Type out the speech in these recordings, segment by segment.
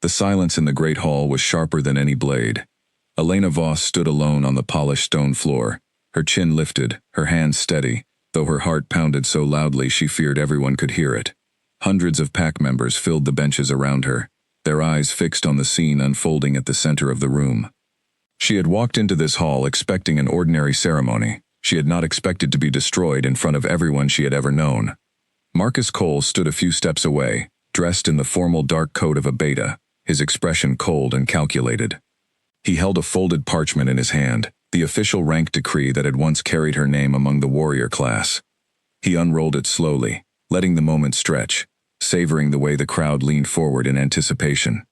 The silence in the great hall was sharper than any blade. Elena Voss stood alone on the polished stone floor, her chin lifted, her hands steady, though her heart pounded so loudly she feared everyone could hear it. Hundreds of pack members filled the benches around her, their eyes fixed on the scene unfolding at the center of the room. She had walked into this hall expecting an ordinary ceremony. She had not expected to be destroyed in front of everyone she had ever known. Marcus Cole stood a few steps away, dressed in the formal dark coat of a beta, his expression cold and calculated. He held a folded parchment in his hand, the official rank decree that had once carried her name among the warrior class. He unrolled it slowly, letting the moment stretch, savoring the way the crowd leaned forward in anticipation.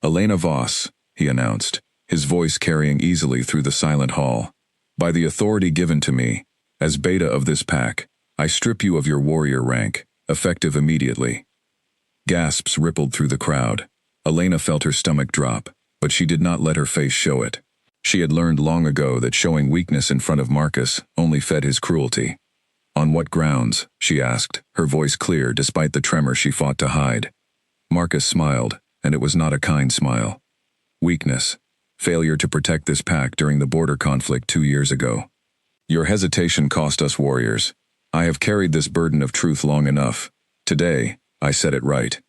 "Elena Voss," he announced, his voice carrying easily through the silent hall. "By the authority given to me, as beta of this pack, I strip you of your warrior rank, effective immediately." Gasps rippled through the crowd. Elena felt her stomach drop, but she did not let her face show it. She had learned long ago that showing weakness in front of Marcus only fed his cruelty. "On what grounds?" she asked, her voice clear despite the tremor she fought to hide. Marcus smiled, and it was not a kind smile. "Weakness. Failure to protect this pack during the border conflict 2 years ago. Your hesitation cost us warriors. I have carried this burden of truth long enough. Today, I set it right."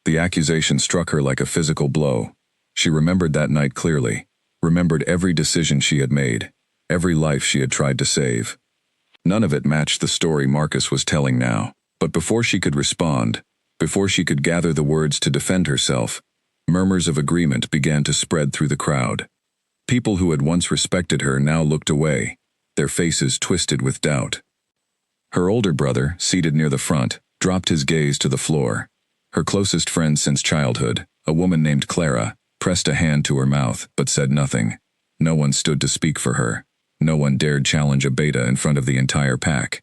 The accusation struck her like a physical blow. She remembered that night clearly, remembered every decision she had made, every life she had tried to save. None of it matched the story Marcus was telling now, but before she could respond, before she could gather the words to defend herself, murmurs of agreement began to spread through the crowd. People who had once respected her now looked away, their faces twisted with doubt. Her older brother, seated near the front, dropped his gaze to the floor. Her closest friend since childhood, a woman named Clara, pressed a hand to her mouth but said nothing. No one stood to speak for her. No one dared challenge a beta in front of the entire pack.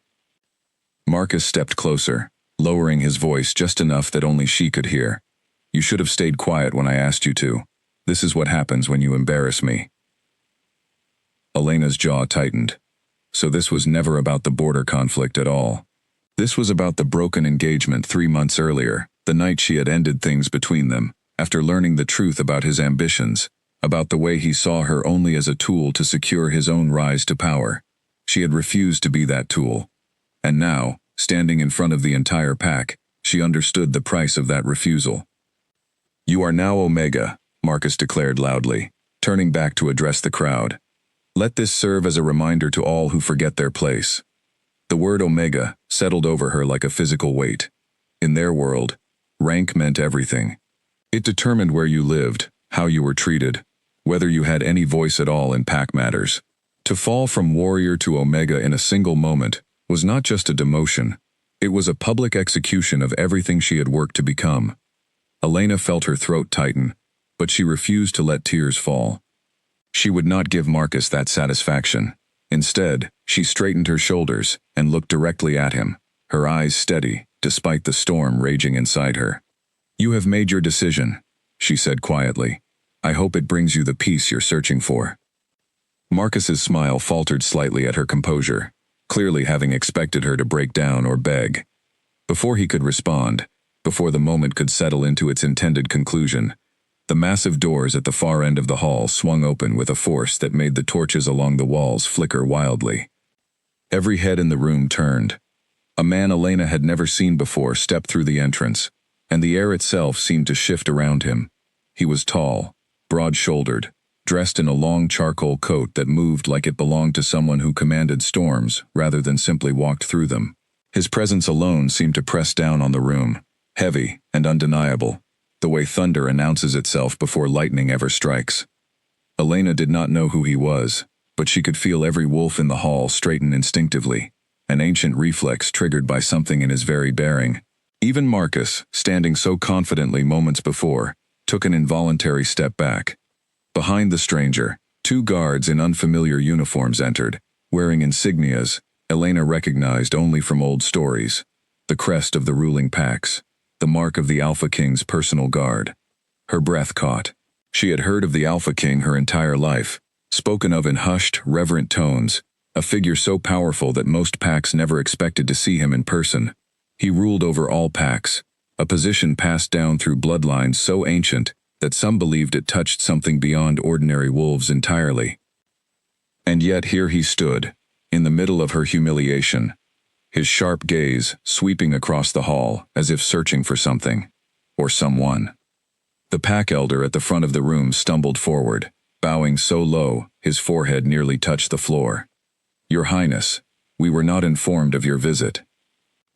Marcus stepped closer, lowering his voice just enough that only she could hear. "You should have stayed quiet when I asked you to. This is what happens when you embarrass me." Elena's jaw tightened. So this was never about the border conflict at all. This was about the broken engagement 3 months earlier, the night she had ended things between them, after learning the truth about his ambitions, about the way he saw her only as a tool to secure his own rise to power. She had refused to be that tool. And now, standing in front of the entire pack, she understood the price of that refusal. "You are now Omega," Marcus declared loudly, turning back to address the crowd. "Let this serve as a reminder to all who forget their place." The word Omega settled over her like a physical weight. In their world, rank meant everything. It determined where you lived, how you were treated, whether you had any voice at all in pack matters. To fall from warrior to Omega in a single moment was not just a demotion, it was a public execution of everything she had worked to become. Elena felt her throat tighten, but she refused to let tears fall. She would not give Marcus that satisfaction. Instead, she straightened her shoulders and looked directly at him, her eyes steady, despite the storm raging inside her. "You have made your decision," she said quietly. "I hope it brings you the peace you're searching for." Marcus's smile faltered slightly at her composure, clearly having expected her to break down or beg. Before he could respond, before the moment could settle into its intended conclusion, the massive doors at the far end of the hall swung open with a force that made the torches along the walls flicker wildly. Every head in the room turned. A man Elena had never seen before stepped through the entrance, and the air itself seemed to shift around him. He was tall, broad-shouldered, dressed in a long charcoal coat that moved like it belonged to someone who commanded storms rather than simply walked through them. His presence alone seemed to press down on the room, heavy and undeniable, the way thunder announces itself before lightning ever strikes. Elena did not know who he was, but she could feel every wolf in the hall straighten instinctively, an ancient reflex triggered by something in his very bearing. Even Marcus, standing so confidently moments before, took an involuntary step back. Behind the stranger, 2 guards in unfamiliar uniforms entered, wearing insignias Elena recognized only from old stories, the crest of the ruling packs, the mark of the Alpha King's personal guard. Her breath caught. She had heard of the Alpha King her entire life, spoken of in hushed, reverent tones, a figure so powerful that most packs never expected to see him in person. He ruled over all packs, a position passed down through bloodlines so ancient that some believed it touched something beyond ordinary wolves entirely. And yet here he stood, in the middle of her humiliation, his sharp gaze sweeping across the hall as if searching for something, or someone. The pack elder at the front of the room stumbled forward, bowing so low his forehead nearly touched the floor. "Your Highness, we were not informed of your visit.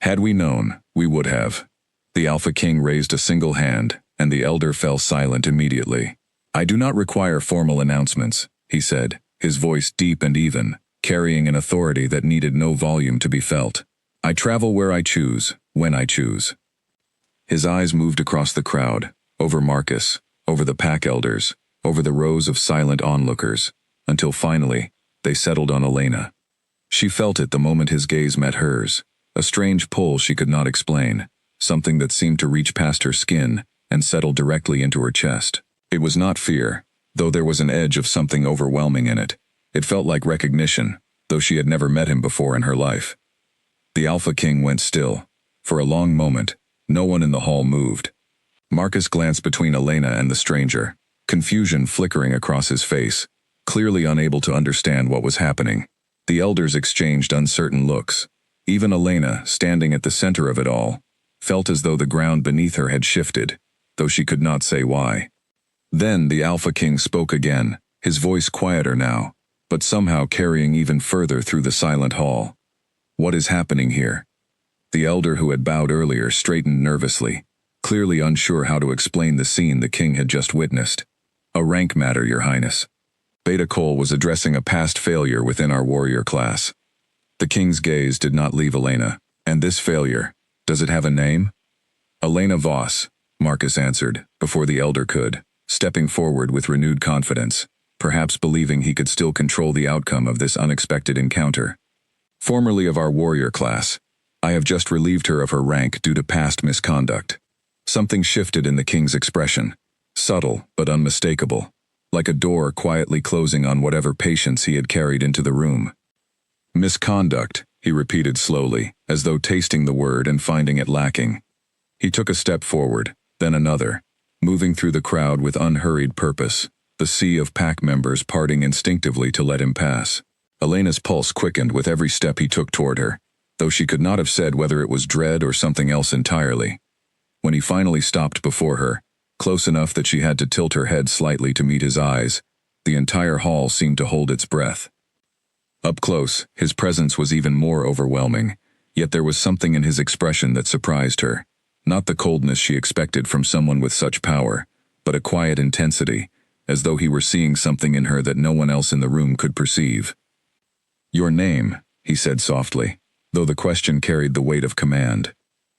Had we known, we would have." The Alpha King raised a single hand, and the elder fell silent immediately. "I do not require formal announcements," he said, his voice deep and even, carrying an authority that needed no volume to be felt. "I travel where I choose, when I choose." His eyes moved across the crowd, over Marcus, over the pack elders, over the rows of silent onlookers, until finally, they settled on Elena. She felt it the moment his gaze met hers, a strange pull she could not explain, something that seemed to reach past her skin and settle directly into her chest. It was not fear, though there was an edge of something overwhelming in it. It felt like recognition, though she had never met him before in her life. The Alpha King went still. For a long moment, no one in the hall moved. Marcus glanced between Elena and the stranger, confusion flickering across his face, clearly unable to understand what was happening. The elders exchanged uncertain looks. Even Elena, standing at the center of it all, felt as though the ground beneath her had shifted, though she could not say why. Then the Alpha King spoke again, his voice quieter now, but somehow carrying even further through the silent hall. "What is happening here?" The elder who had bowed earlier straightened nervously, clearly unsure how to explain the scene the king had just witnessed. "A rank matter, Your Highness. Beta Cole was addressing a past failure within our warrior class." The king's gaze did not leave Elena. "And this failure, does it have a name?" "Elena Voss," Marcus answered, before the elder could, stepping forward with renewed confidence, perhaps believing he could still control the outcome of this unexpected encounter. "Formerly of our warrior class, I have just relieved her of her rank due to past misconduct." Something shifted in the king's expression, subtle but unmistakable, like a door quietly closing on whatever patience he had carried into the room. "Misconduct," he repeated slowly, as though tasting the word and finding it lacking. He took a step forward, then another, moving through the crowd with unhurried purpose, the sea of pack members parting instinctively to let him pass. Elena's pulse quickened with every step he took toward her, though she could not have said whether it was dread or something else entirely. When he finally stopped before her, close enough that she had to tilt her head slightly to meet his eyes, the entire hall seemed to hold its breath. Up close, his presence was even more overwhelming, yet there was something in his expression that surprised her. Not the coldness she expected from someone with such power, but a quiet intensity, as though he were seeing something in her that no one else in the room could perceive. "Your name," he said softly, though the question carried the weight of command.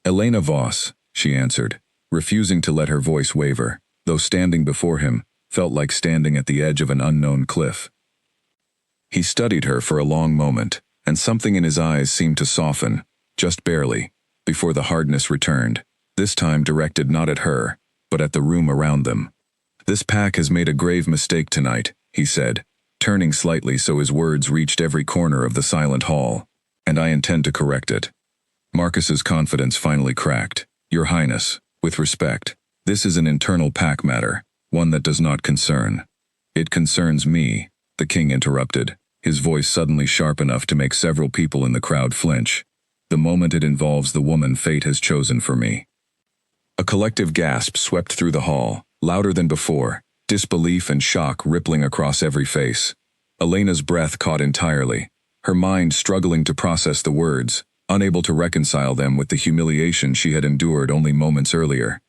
"Elena Voss," she answered, refusing to let her voice waver, though standing before him felt like standing at the edge of an unknown cliff. He studied her for a long moment, and something in his eyes seemed to soften, just barely, before the hardness returned, this time directed not at her, but at the room around them. "This pack has made a grave mistake tonight," he said, turning slightly so his words reached every corner of the silent hall, "and I intend to correct it." Marcus's confidence finally cracked. "Your Highness, with respect, this is an internal pack matter, one that does not concern." "It concerns me," the king interrupted, his voice suddenly sharp enough to make several people in the crowd flinch. "The moment it involves the woman fate has chosen for me." A collective gasp swept through the hall, louder than before, disbelief and shock rippling across every face. Elena's breath caught entirely, her mind struggling to process the words, unable to reconcile them with the humiliation she had endured only moments earlier.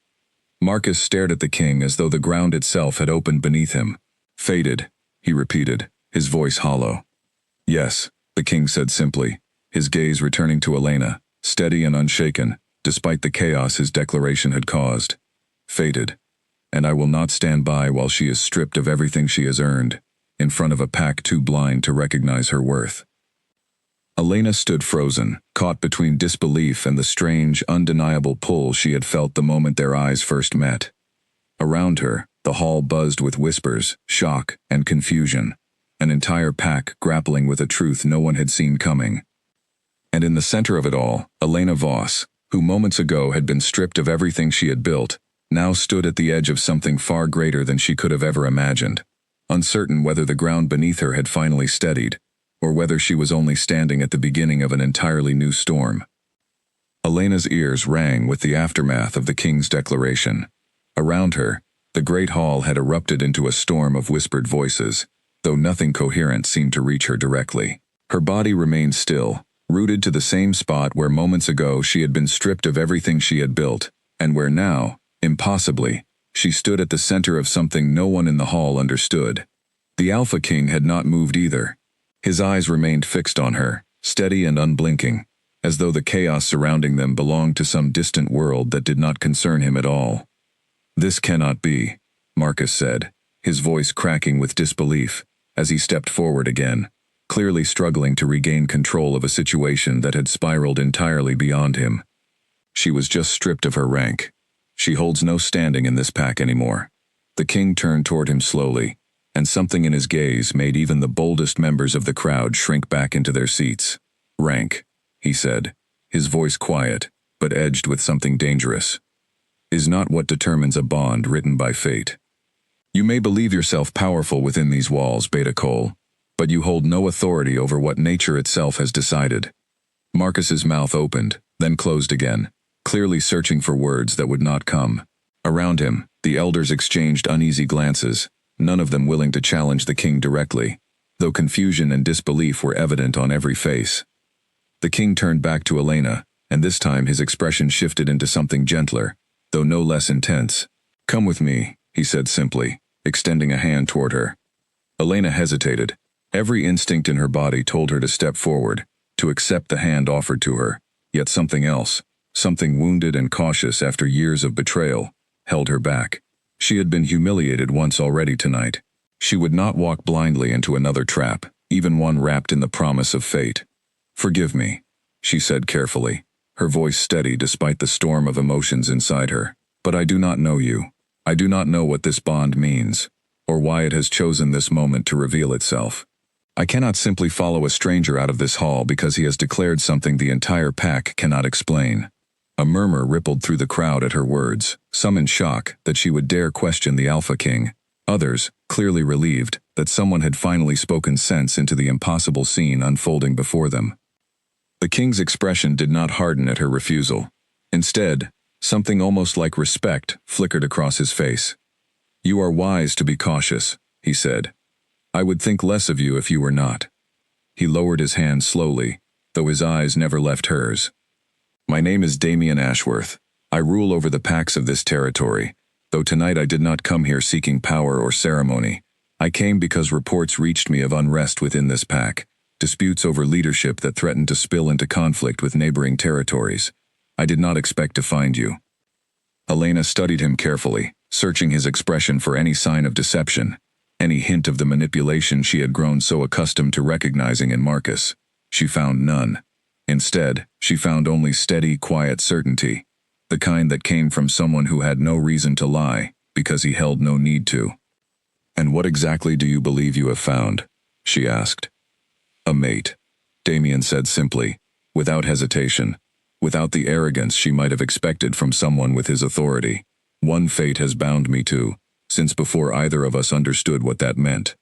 Marcus stared at the king as though the ground itself had opened beneath him. "Fated," he repeated, his voice hollow. "Yes," the king said simply, his gaze returning to Elena, steady and unshaken, despite the chaos his declaration had caused. "Fated. And I will not stand by while she is stripped of everything she has earned, in front of a pack too blind to recognize her worth." Elena stood frozen, caught between disbelief and the strange, undeniable pull she had felt the moment their eyes first met. Around her, the hall buzzed with whispers, shock, and confusion, an entire pack grappling with a truth no one had seen coming. And in the center of it all, Elena Voss, who moments ago had been stripped of everything she had built, now stood at the edge of something far greater than she could have ever imagined, uncertain whether the ground beneath her had finally steadied, or whether she was only standing at the beginning of an entirely new storm. Elena's ears rang with the aftermath of the king's declaration. Around her, the great hall had erupted into a storm of whispered voices, though nothing coherent seemed to reach her directly. Her body remained still, rooted to the same spot where moments ago she had been stripped of everything she had built, and where now, impossibly, she stood at the center of something no one in the hall understood. The Alpha King had not moved either. His eyes remained fixed on her, steady and unblinking, as though the chaos surrounding them belonged to some distant world that did not concern him at all. "This cannot be," Marcus said, his voice cracking with disbelief, as he stepped forward again, clearly struggling to regain control of a situation that had spiraled entirely beyond him. "She was just stripped of her rank. She holds no standing in this pack anymore." The king turned toward him slowly, and something in his gaze made even the boldest members of the crowd shrink back into their seats. "Rank," he said, his voice quiet, but edged with something dangerous, "is not what determines a bond written by fate. You may believe yourself powerful within these walls, Beta Cole, but you hold no authority over what nature itself has decided." Marcus's mouth opened, then closed again, clearly searching for words that would not come. Around him, the elders exchanged uneasy glances, none of them willing to challenge the king directly, though confusion and disbelief were evident on every face. The king turned back to Elena, and this time his expression shifted into something gentler, though no less intense. "Come with me," he said simply, extending a hand toward her. Elena hesitated. Every instinct in her body told her to step forward, to accept the hand offered to her, yet something else, something wounded and cautious after years of betrayal, held her back. She had been humiliated once already tonight. She would not walk blindly into another trap, even one wrapped in the promise of fate. "Forgive me," she said carefully, her voice steady despite the storm of emotions inside her. "But I do not know you. I do not know what this bond means, or why it has chosen this moment to reveal itself. I cannot simply follow a stranger out of this hall because he has declared something the entire pack cannot explain." A murmur rippled through the crowd at her words, some in shock that she would dare question the Alpha King, others clearly relieved that someone had finally spoken sense into the impossible scene unfolding before them. The king's expression did not harden at her refusal. Instead, something almost like respect flickered across his face. "You are wise to be cautious," he said. "I would think less of you if you were not." He lowered his hand slowly, though his eyes never left hers. "My name is Damian Ashworth. I rule over the packs of this territory, though tonight I did not come here seeking power or ceremony. I came because reports reached me of unrest within this pack, disputes over leadership that threatened to spill into conflict with neighboring territories. I did not expect to find you." Elena studied him carefully, searching his expression for any sign of deception, any hint of the manipulation she had grown so accustomed to recognizing in Marcus. She found none. Instead, she found only steady, quiet certainty, the kind that came from someone who had no reason to lie, because he held no need to. "And what exactly do you believe you have found?" she asked. "A mate," Damian said simply, without hesitation, without the arrogance she might have expected from someone with his authority. "One fate has bound me to, since before either of us understood what that meant."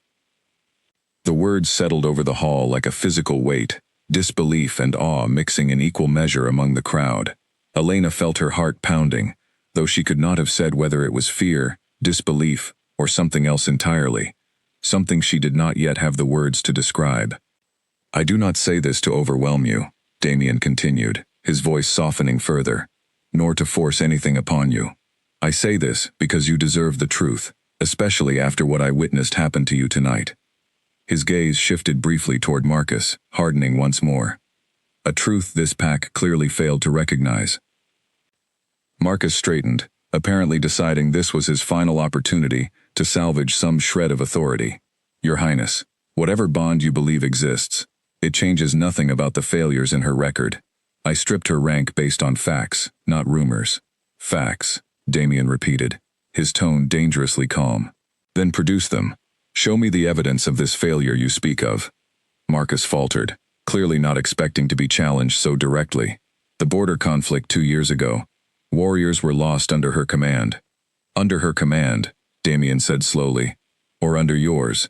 The words settled over the hall like a physical weight, disbelief and awe mixing in equal measure among the crowd. Elena felt her heart pounding, though she could not have said whether it was fear, disbelief, or something else entirely, something she did not yet have the words to describe. "I do not say this to overwhelm you," Damian continued, his voice softening further, "nor to force anything upon you. I say this because you deserve the truth, especially after what I witnessed happen to you tonight." His gaze shifted briefly toward Marcus, hardening once more. A truth this pack clearly failed to recognize. Marcus straightened, apparently deciding this was his final opportunity to salvage some shred of authority. "Your Highness, whatever bond you believe exists, it changes nothing about the failures in her record. I stripped her rank based on facts, not rumors." "Facts," Damian repeated, his tone dangerously calm. "Then produce them. Show me the evidence of this failure you speak of." Marcus faltered, clearly not expecting to be challenged so directly. The border conflict 2 years ago. Warriors were lost under her command. Under her command, Damien said slowly. Or under yours?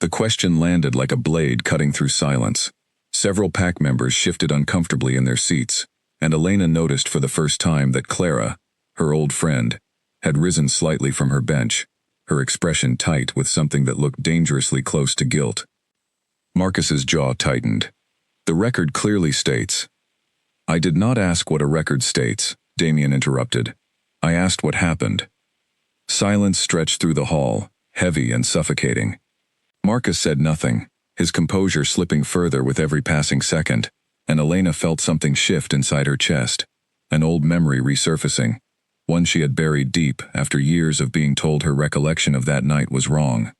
The question landed like a blade cutting through silence. Several pack members shifted uncomfortably in their seats, and Elena noticed for the first time that Clara, her old friend, had risen slightly from her bench, her expression tight with something that looked dangerously close to guilt. Marcus's jaw tightened. The record clearly states. I did not ask what a record states, Damien interrupted. I asked what happened. Silence stretched through the hall, heavy and suffocating. Marcus said nothing, his composure slipping further with every passing second, and Elena felt something shift inside her chest, an old memory resurfacing, one she had buried deep after years of being told her recollection of that night was wrong.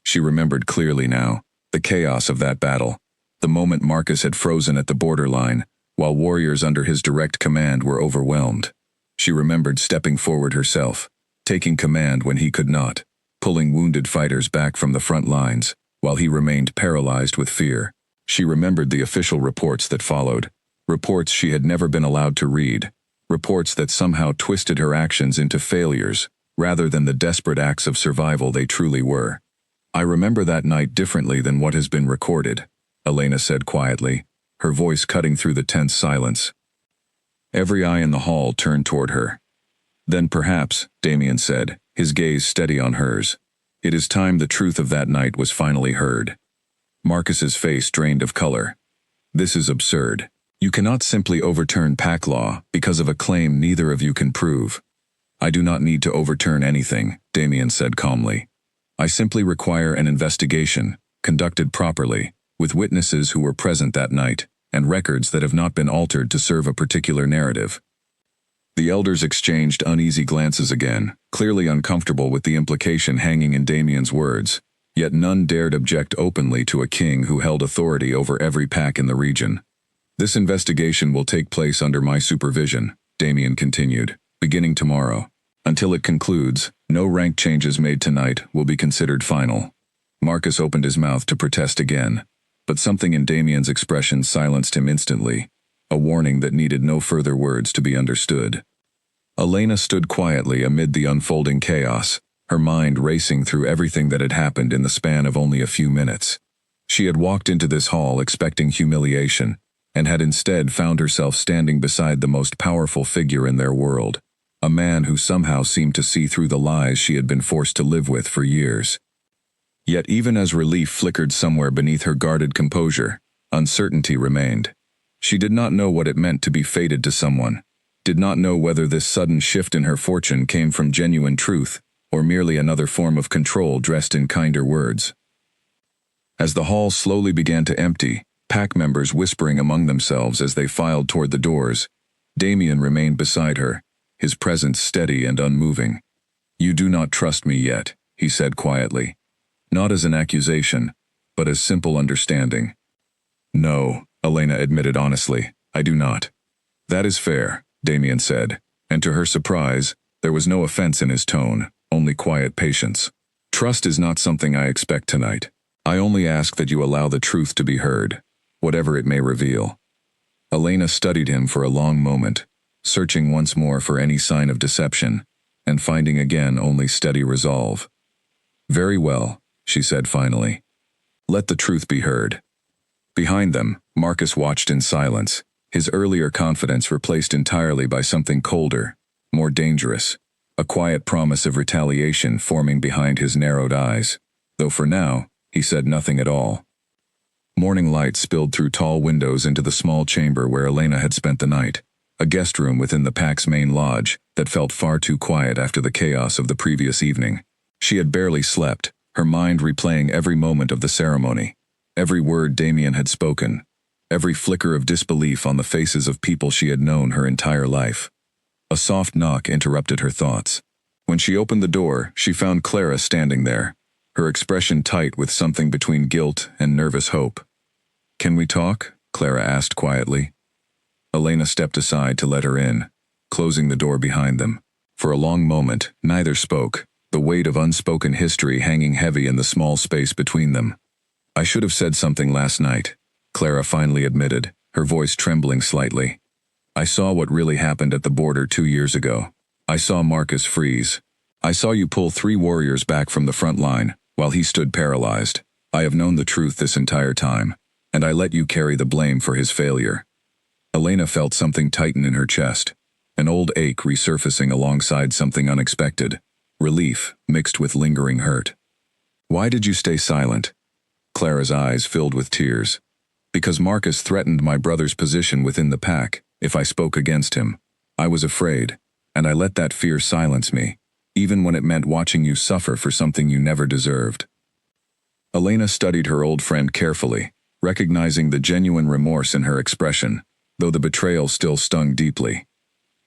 She remembered clearly now, the chaos of that battle, the moment Marcus had frozen at the borderline, while warriors under his direct command were overwhelmed. She remembered stepping forward herself, taking command when he could not, pulling wounded fighters back from the front lines, while he remained paralyzed with fear. She remembered the official reports that followed, reports she had never been allowed to read, reports that somehow twisted her actions into failures, rather than the desperate acts of survival they truly were. I remember that night differently than what has been recorded, Elena said quietly, her voice cutting through the tense silence. Every eye in the hall turned toward her. Then perhaps, Damien said, his gaze steady on hers. It is time the truth of that night was finally heard. Marcus's face drained of color. This is absurd. You cannot simply overturn pack law because of a claim neither of you can prove. I do not need to overturn anything, Damien said calmly. I simply require an investigation, conducted properly, with witnesses who were present that night, and records that have not been altered to serve a particular narrative. The elders exchanged uneasy glances again, clearly uncomfortable with the implication hanging in Damien's words, yet none dared object openly to a king who held authority over every pack in the region. This investigation will take place under my supervision, Damien continued, beginning tomorrow. Until it concludes, no rank changes made tonight will be considered final. Marcus opened his mouth to protest again, but something in Damien's expression silenced him instantly, a warning that needed no further words to be understood. Elena stood quietly amid the unfolding chaos, her mind racing through everything that had happened in the span of only a few minutes. She had walked into this hall expecting humiliation, and had instead found herself standing beside the most powerful figure in their world, a man who somehow seemed to see through the lies she had been forced to live with for years. Yet even as relief flickered somewhere beneath her guarded composure, uncertainty remained. She did not know what it meant to be fated to someone, did not know whether this sudden shift in her fortune came from genuine truth, or merely another form of control dressed in kinder words. As the hall slowly began to empty, pack members whispering among themselves as they filed toward the doors, Damien remained beside her, his presence steady and unmoving. You do not trust me yet, he said quietly. Not as an accusation, but as simple understanding. No, Elena admitted honestly, I do not. That is fair, Damien said, and to her surprise, there was no offense in his tone, only quiet patience. Trust is not something I expect tonight. I only ask that you allow the truth to be heard, whatever it may reveal. Elena studied him for a long moment, searching once more for any sign of deception, and finding again only steady resolve. Very well, she said finally. Let the truth be heard. Behind them, Marcus watched in silence, his earlier confidence replaced entirely by something colder, more dangerous, a quiet promise of retaliation forming behind his narrowed eyes, though for now, he said nothing at all. Morning light spilled through tall windows into the small chamber where Elena had spent the night, a guest room within the pack's main lodge that felt far too quiet after the chaos of the previous evening. She had barely slept, her mind replaying every moment of the ceremony, every word Damien had spoken, every flicker of disbelief on the faces of people she had known her entire life. A soft knock interrupted her thoughts. When she opened the door, she found Clara standing there, her expression tight with something between guilt and nervous hope. Can we talk? Clara asked quietly. Elena stepped aside to let her in, closing the door behind them. For a long moment, neither spoke, the weight of unspoken history hanging heavy in the small space between them. I should have said something last night, Clara finally admitted, her voice trembling slightly. I saw what really happened at the border 2 years ago. I saw Marcus freeze. I saw you pull 3 warriors back from the front line, while he stood paralyzed. I have known the truth this entire time, and I let you carry the blame for his failure. Elena felt something tighten in her chest, an old ache resurfacing alongside something unexpected, relief mixed with lingering hurt. Why did you stay silent? Clara's eyes filled with tears. Because Marcus threatened my brother's position within the pack if I spoke against him. I was afraid, and I let that fear silence me, even when it meant watching you suffer for something you never deserved. Elena studied her old friend carefully, recognizing the genuine remorse in her expression, though the betrayal still stung deeply.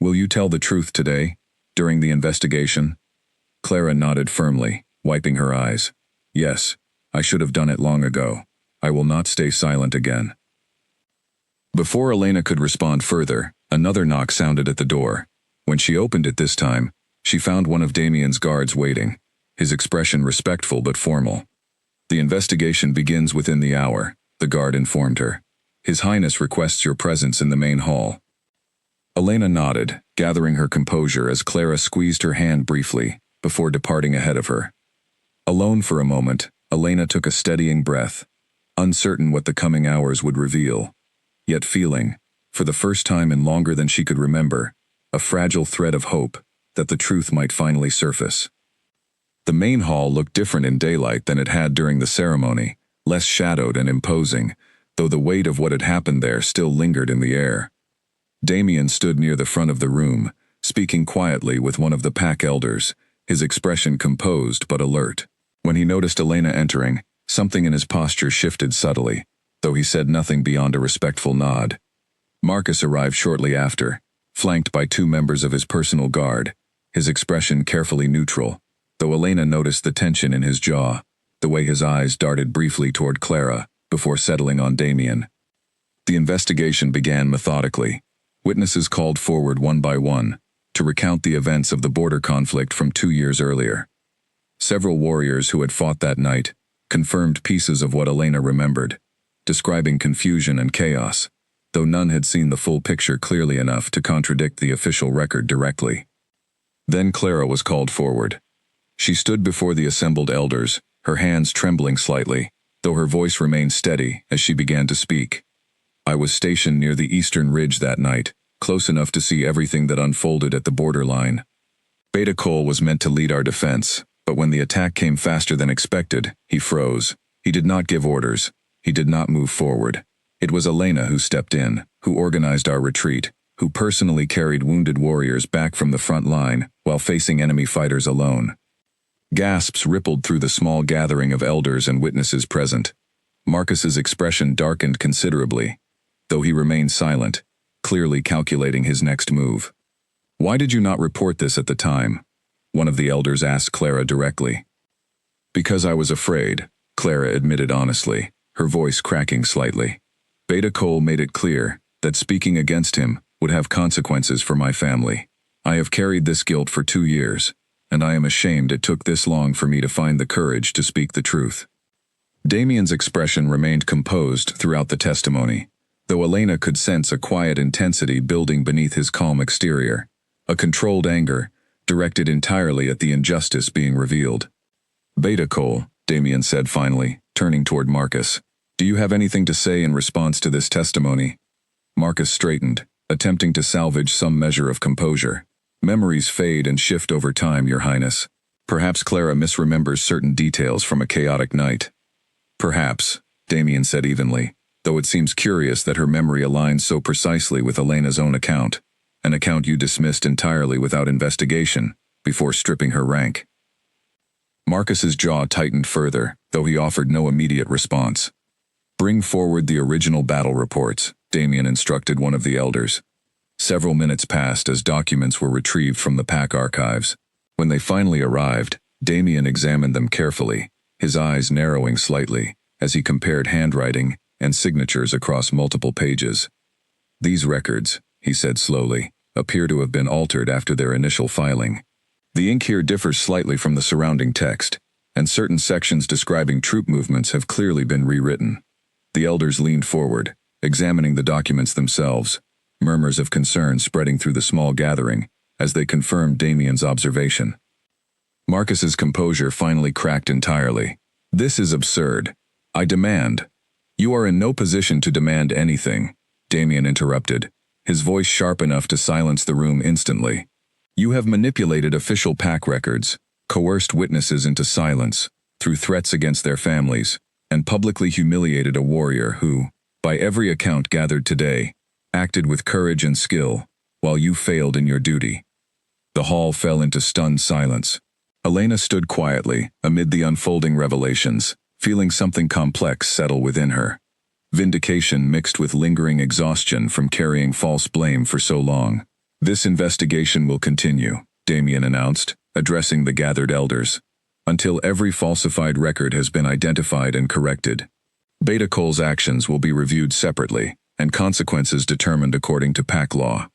Will you tell the truth today, during the investigation? Clara nodded firmly, wiping her eyes. Yes, I should have done it long ago. I will not stay silent again. Before Elena could respond further, another knock sounded at the door. When she opened it this time, she found one of Damien's guards waiting, his expression respectful but formal. The investigation begins within the hour, the guard informed her. His Highness requests your presence in the main hall. Elena nodded, gathering her composure as Clara squeezed her hand briefly, before departing ahead of her. Alone for a moment, Elena took a steadying breath, uncertain what the coming hours would reveal, yet feeling, for the first time in longer than she could remember, a fragile thread of hope that the truth might finally surface. The main hall looked different in daylight than it had during the ceremony, less shadowed and imposing, though the weight of what had happened there still lingered in the air. Damien stood near the front of the room, speaking quietly with one of the pack elders, his expression composed but alert. When he noticed Elena entering, something in his posture shifted subtly, though he said nothing beyond a respectful nod. Marcus arrived shortly after, flanked by 2 members of his personal guard, his expression carefully neutral, though Elena noticed the tension in his jaw, the way his eyes darted briefly toward Clara, before settling on Damien. The investigation began methodically. Witnesses called forward one by one, to recount the events of the border conflict from 2 years earlier. Several warriors who had fought that night confirmed pieces of what Elena remembered, describing confusion and chaos, though none had seen the full picture clearly enough to contradict the official record directly. Then Clara was called forward. She stood before the assembled elders, her hands trembling slightly, though her voice remained steady as she began to speak. I was stationed near the eastern ridge that night, close enough to see everything that unfolded at the borderline. Beta Cole was meant to lead our defense, but when the attack came faster than expected, he froze. He did not give orders. He did not move forward. It was Elena who stepped in, who organized our retreat, who personally carried wounded warriors back from the front line while facing enemy fighters alone. Gasps rippled through the small gathering of elders and witnesses present. Marcus's expression darkened considerably, though he remained silent, clearly calculating his next move. Why did you not report this at the time? One of the elders asked Clara directly. Because I was afraid, Clara admitted honestly, her voice cracking slightly. Beta Cole made it clear that speaking against him would have consequences for my family. I have carried this guilt for 2 years, and I am ashamed it took this long for me to find the courage to speak the truth. Damien's expression remained composed throughout the testimony, though Elena could sense a quiet intensity building beneath his calm exterior, a controlled anger, directed entirely at the injustice being revealed. Beta Cole, Damien said finally, turning toward Marcus. Do you have anything to say in response to this testimony? Marcus straightened, attempting to salvage some measure of composure. Memories fade and shift over time, Your Highness. Perhaps Clara misremembers certain details from a chaotic night. Perhaps, Damien said evenly, though it seems curious that her memory aligns so precisely with Elena's own account, an account you dismissed entirely without investigation, before stripping her rank. Marcus's jaw tightened further, though he offered no immediate response. Bring forward the original battle reports, Damien instructed one of the elders. Several minutes passed as documents were retrieved from the pack archives. When they finally arrived, Damien examined them carefully, his eyes narrowing slightly, as he compared handwriting and signatures across multiple pages. These records, he said slowly, appear to have been altered after their initial filing. The ink here differs slightly from the surrounding text, and certain sections describing troop movements have clearly been rewritten. The elders leaned forward, examining the documents themselves, murmurs of concern spreading through the small gathering, as they confirmed Damien's observation. Marcus's composure finally cracked entirely. "This is absurd. I demand." "You are in no position to demand anything," Damien interrupted, his voice sharp enough to silence the room instantly. "You have manipulated official pack records, coerced witnesses into silence, through threats against their families, and publicly humiliated a warrior who, by every account gathered today, acted with courage and skill, while you failed in your duty." The hall fell into stunned silence. Elena stood quietly, amid the unfolding revelations, feeling something complex settle within her. Vindication mixed with lingering exhaustion from carrying false blame for so long. "This investigation will continue," Damien announced, addressing the gathered elders, "until every falsified record has been identified and corrected. Beta Cole's actions will be reviewed separately, and consequences determined according to pack law."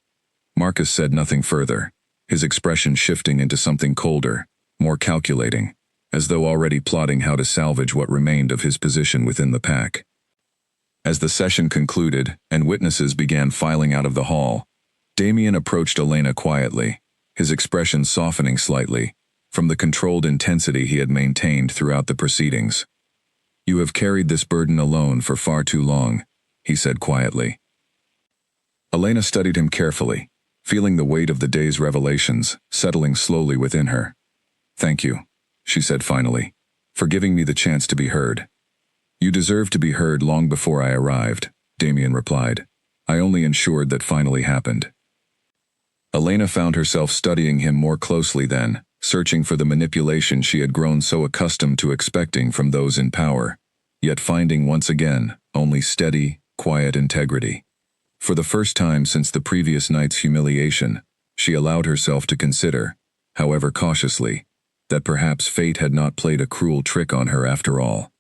Marcus said nothing further, his expression shifting into something colder, more calculating, as though already plotting how to salvage what remained of his position within the pack. As the session concluded and witnesses began filing out of the hall, Damien approached Elena quietly, his expression softening slightly, from the controlled intensity he had maintained throughout the proceedings. "You have carried this burden alone for far too long," he said quietly. Elena studied him carefully, feeling the weight of the day's revelations settling slowly within her. "Thank you," she said finally, "for giving me the chance to be heard." "You deserved to be heard long before I arrived," Damien replied. "I only ensured that finally happened." Elena found herself studying him more closely then, searching for the manipulation she had grown so accustomed to expecting from those in power, yet finding once again only steady, quiet integrity. For the first time since the previous night's humiliation, she allowed herself to consider, however cautiously, that perhaps fate had not played a cruel trick on her after all.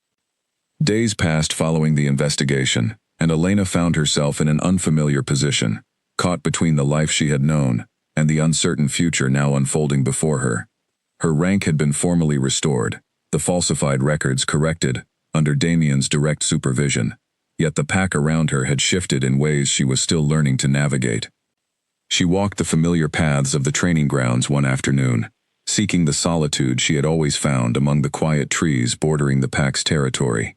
Days passed following the investigation, and Elena found herself in an unfamiliar position, caught between the life she had known and the uncertain future now unfolding before her. Her rank had been formally restored, the falsified records corrected, under Damien's direct supervision, yet the pack around her had shifted in ways she was still learning to navigate. She walked the familiar paths of the training grounds one afternoon, seeking the solitude she had always found among the quiet trees bordering the pack's territory.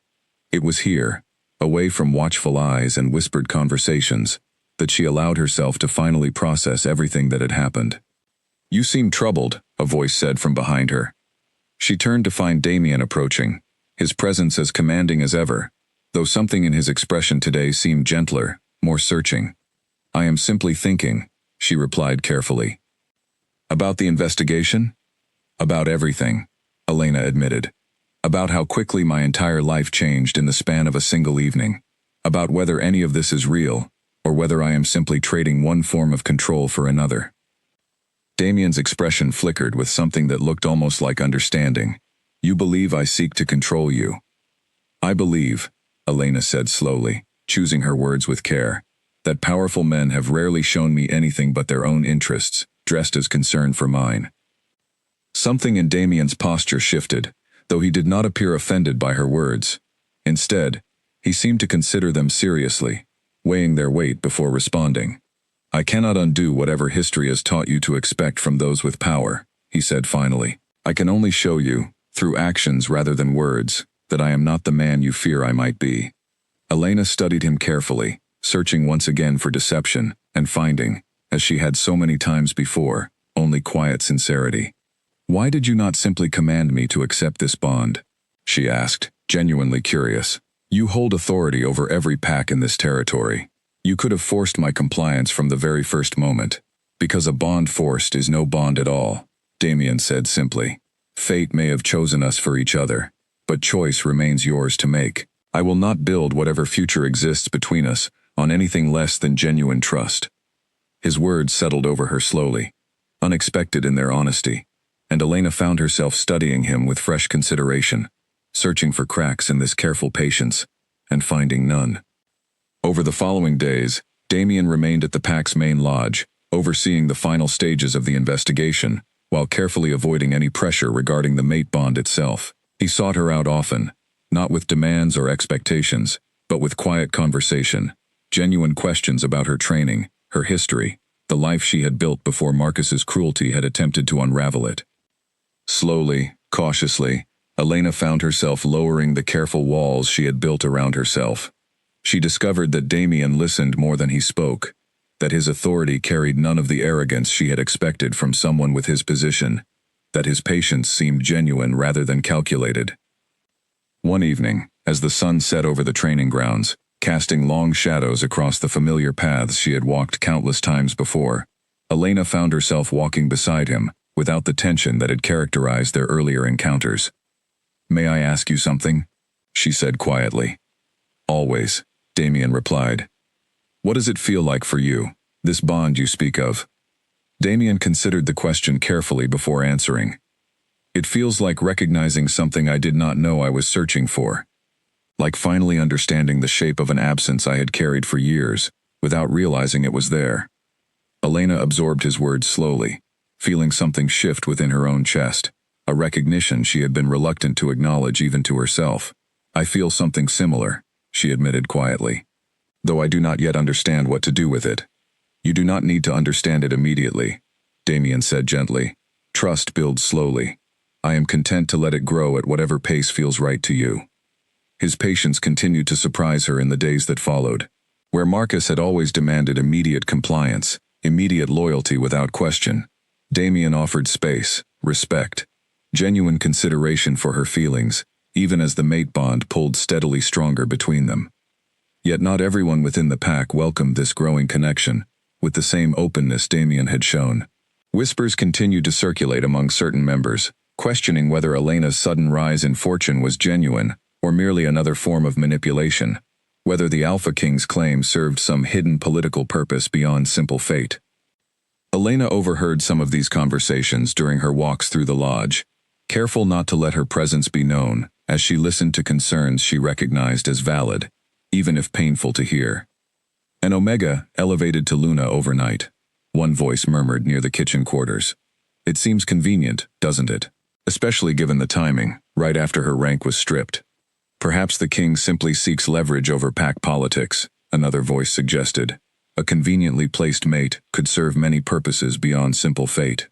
It was here, away from watchful eyes and whispered conversations, that she allowed herself to finally process everything that had happened. "You seem troubled," a voice said from behind her. She turned to find Damien approaching, his presence as commanding as ever, though something in his expression today seemed gentler, more searching. "I am simply thinking," she replied carefully. "About the investigation?" "About everything," Elena admitted. "About how quickly my entire life changed in the span of a single evening. About whether any of this is real, or whether I am simply trading one form of control for another." Damien's expression flickered with something that looked almost like understanding. "You believe I seek to control you." "I believe," Elena said slowly, choosing her words with care, "that powerful men have rarely shown me anything but their own interests, dressed as concern for mine." Something in Damien's posture shifted, though he did not appear offended by her words. Instead, he seemed to consider them seriously, weighing their weight before responding. "I cannot undo whatever history has taught you to expect from those with power," he said finally. "I can only show you, through actions rather than words, that I am not the man you fear I might be." Elena studied him carefully, searching once again for deception, and finding, as she had so many times before, only quiet sincerity. "Why did you not simply command me to accept this bond?" she asked, genuinely curious. "You hold authority over every pack in this territory. You could have forced my compliance from the very first moment. Because a bond forced is no bond at all," Damien said simply. "Fate may have chosen us for each other, but choice remains yours to make. I will not build whatever future exists between us on anything less than genuine trust." His words settled over her slowly, unexpected in their honesty, and Elena found herself studying him with fresh consideration, searching for cracks in this careful patience, and finding none. Over the following days, Damien remained at the pack's main lodge, overseeing the final stages of the investigation, while carefully avoiding any pressure regarding the mate bond itself. He sought her out often, not with demands or expectations, but with quiet conversation, genuine questions about her training, her history, the life she had built before Marcus's cruelty had attempted to unravel it. Slowly, cautiously, Elena found herself lowering the careful walls she had built around herself. She discovered that Damien listened more than he spoke, that his authority carried none of the arrogance she had expected from someone with his position, that his patience seemed genuine rather than calculated. One evening, as the sun set over the training grounds, casting long shadows across the familiar paths she had walked countless times before, Elena found herself walking beside him, without the tension that had characterized their earlier encounters. "May I ask you something?" she said quietly. "Always," Damien replied. "What does it feel like for you, this bond you speak of?" Damien considered the question carefully before answering. "It feels like recognizing something I did not know I was searching for. Like finally understanding the shape of an absence I had carried for years, without realizing it was there." Elena absorbed his words slowly, feeling something shift within her own chest, a recognition she had been reluctant to acknowledge even to herself. "I feel something similar," she admitted quietly, "though I do not yet understand what to do with it." "You do not need to understand it immediately," Damien said gently. "Trust builds slowly. I am content to let it grow at whatever pace feels right to you." His patience continued to surprise her in the days that followed. Where Marcus had always demanded immediate compliance, immediate loyalty without question, Damien offered space, respect, genuine consideration for her feelings, even as the mate bond pulled steadily stronger between them. Yet not everyone within the pack welcomed this growing connection, with the same openness Damien had shown. Whispers continued to circulate among certain members, questioning whether Elena's sudden rise in fortune was genuine, or merely another form of manipulation, whether the Alpha King's claim served some hidden political purpose beyond simple fate. Elena overheard some of these conversations during her walks through the lodge, careful not to let her presence be known, as she listened to concerns she recognized as valid, even if painful to hear. "An Omega elevated to Luna overnight," one voice murmured near the kitchen quarters. "It seems convenient, doesn't it? Especially given the timing, right after her rank was stripped." "Perhaps the king simply seeks leverage over pack politics," another voice suggested. "A conveniently placed mate could serve many purposes beyond simple fate."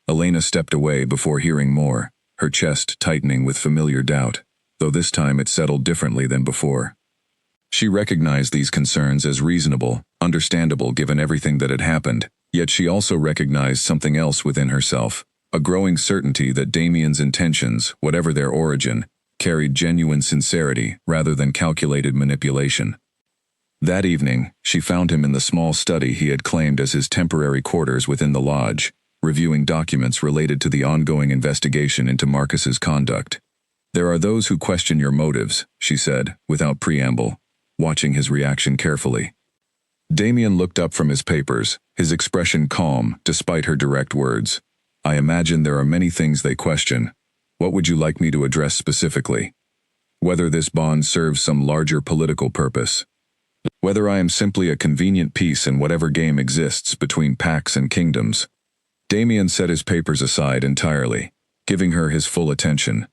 Elena stepped away before hearing more, her chest tightening with familiar doubt, though this time it settled differently than before. She recognized these concerns as reasonable, understandable given everything that had happened, yet she also recognized something else within herself, a growing certainty that Damien's intentions, whatever their origin, carried genuine sincerity rather than calculated manipulation. That evening, she found him in the small study he had claimed as his temporary quarters within the lodge, reviewing documents related to the ongoing investigation into Marcus's conduct. "There are those who question your motives," she said, without preamble, watching his reaction carefully. Damien looked up from his papers, his expression calm despite her direct words. "I imagine there are many things they question. What would you like me to address specifically? Whether this bond serves some larger political purpose. Whether I am simply a convenient piece in whatever game exists between packs and kingdoms." Damien set his papers aside entirely, giving her his full attention.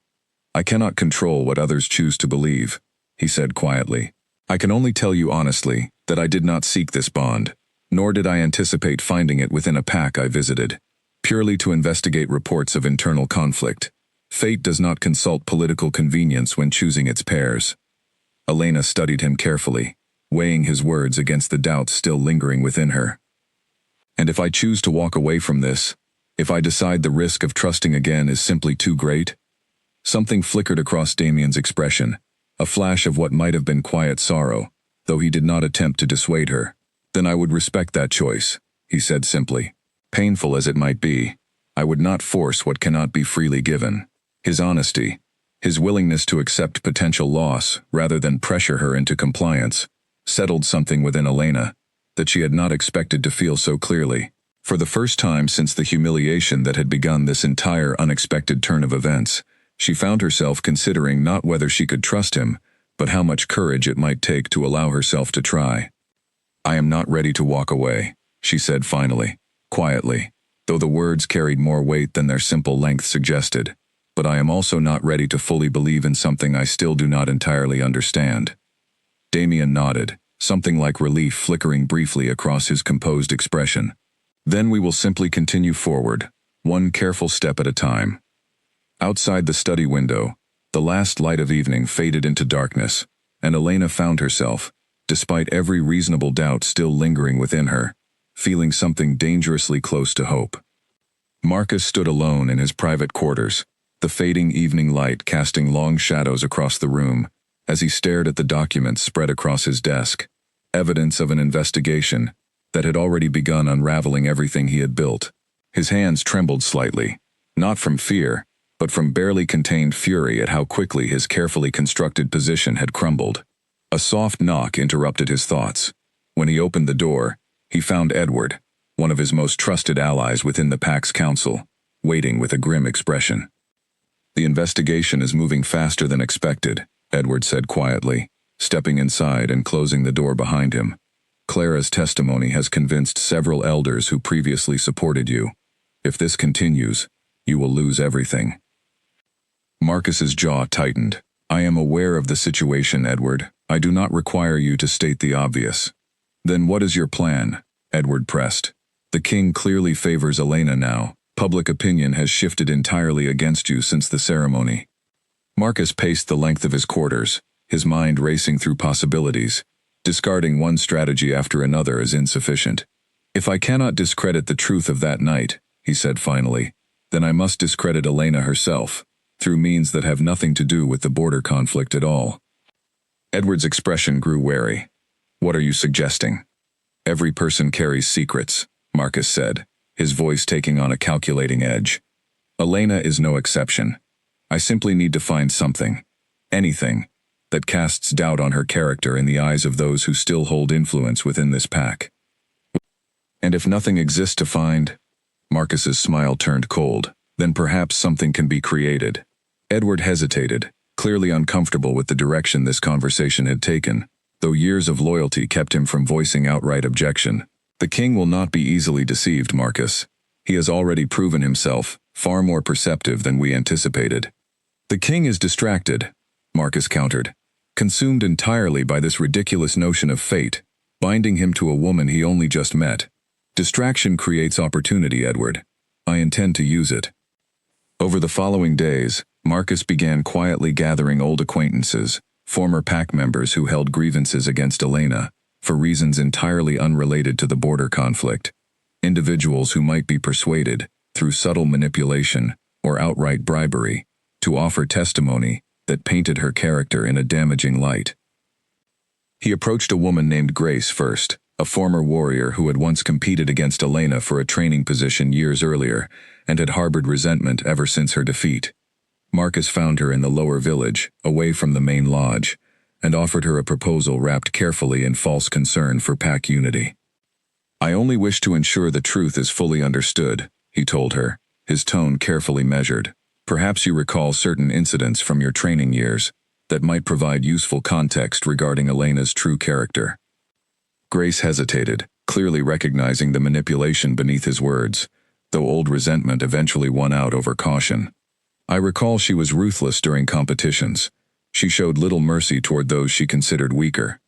"I cannot control what others choose to believe," he said quietly. "I can only tell you honestly that I did not seek this bond, nor did I anticipate finding it within a pack I visited, purely to investigate reports of internal conflict. Fate does not consult political convenience when choosing its pairs." Elena studied him carefully, weighing his words against the doubts still lingering within her. "And if I choose to walk away from this, if I decide the risk of trusting again is simply too great?" Something flickered across Damien's expression, a flash of what might have been quiet sorrow, though he did not attempt to dissuade her. "Then I would respect that choice," he said simply. "Painful as it might be, I would not force what cannot be freely given." His honesty, his willingness to accept potential loss rather than pressure her into compliance, settled something within Elena that she had not expected to feel so clearly. For the first time since the humiliation that had begun this entire unexpected turn of events, she found herself considering not whether she could trust him, but how much courage it might take to allow herself to try. "I am not ready to walk away," she said finally, quietly, though the words carried more weight than their simple length suggested. "But I am also not ready to fully believe in something I still do not entirely understand." Damien nodded, something like relief flickering briefly across his composed expression. Then we will simply continue forward, one careful step at a time. Outside the study window, the last light of evening faded into darkness, and Elena found herself, despite every reasonable doubt still lingering within her, feeling something dangerously close to hope. Marcus stood alone in his private quarters, the fading evening light casting long shadows across the room as he stared at the documents spread across his desk, evidence of an investigation that had already begun unraveling everything he had built. His hands trembled slightly, not from fear, but from barely contained fury at how quickly his carefully constructed position had crumbled. A soft knock interrupted his thoughts. When he opened the door, he found Edward, one of his most trusted allies within the Pax Council, waiting with a grim expression. "The investigation is moving faster than expected," Edward said quietly, stepping inside and closing the door behind him. "Clara's testimony has convinced several elders who previously supported you. If this continues, you will lose everything." Marcus's jaw tightened. "I am aware of the situation, Edward. I do not require you to state the obvious." "Then what is your plan?" Edward pressed. "The king clearly favors Elena now. Public opinion has shifted entirely against you since the ceremony." Marcus paced the length of his quarters, his mind racing through possibilities, discarding one strategy after another as insufficient. "If I cannot discredit the truth of that night," he said finally, "then I must discredit Elena herself, through means that have nothing to do with the border conflict at all." Edward's expression grew wary. "What are you suggesting?" "Every person carries secrets," Marcus said, his voice taking on a calculating edge. "Elena is no exception. I simply need to find something, anything, that casts doubt on her character in the eyes of those who still hold influence within this pack." "And if nothing exists to find?" Marcus's smile turned cold. "Then perhaps something can be created." Edward hesitated, clearly uncomfortable with the direction this conversation had taken, though years of loyalty kept him from voicing outright objection. "The king will not be easily deceived, Marcus. He has already proven himself far more perceptive than we anticipated." "The king is distracted," Marcus countered, "consumed entirely by this ridiculous notion of fate, binding him to a woman he only just met. Distraction creates opportunity, Edward. I intend to use it." Over the following days, Marcus began quietly gathering old acquaintances, former pack members who held grievances against Elena, for reasons entirely unrelated to the border conflict, individuals who might be persuaded, through subtle manipulation or outright bribery, to offer testimony that painted her character in a damaging light. He approached a woman named Grace first, a former warrior who had once competed against Elena for a training position years earlier and had harbored resentment ever since her defeat. Marcus found her in the lower village, away from the main lodge, and offered her a proposal wrapped carefully in false concern for pack unity. "I only wish to ensure the truth is fully understood," he told her, his tone carefully measured. "Perhaps you recall certain incidents from your training years that might provide useful context regarding Elena's true character." Grace hesitated, clearly recognizing the manipulation beneath his words, though old resentment eventually won out over caution. "I recall she was ruthless during competitions. She showed little mercy toward those she considered weaker."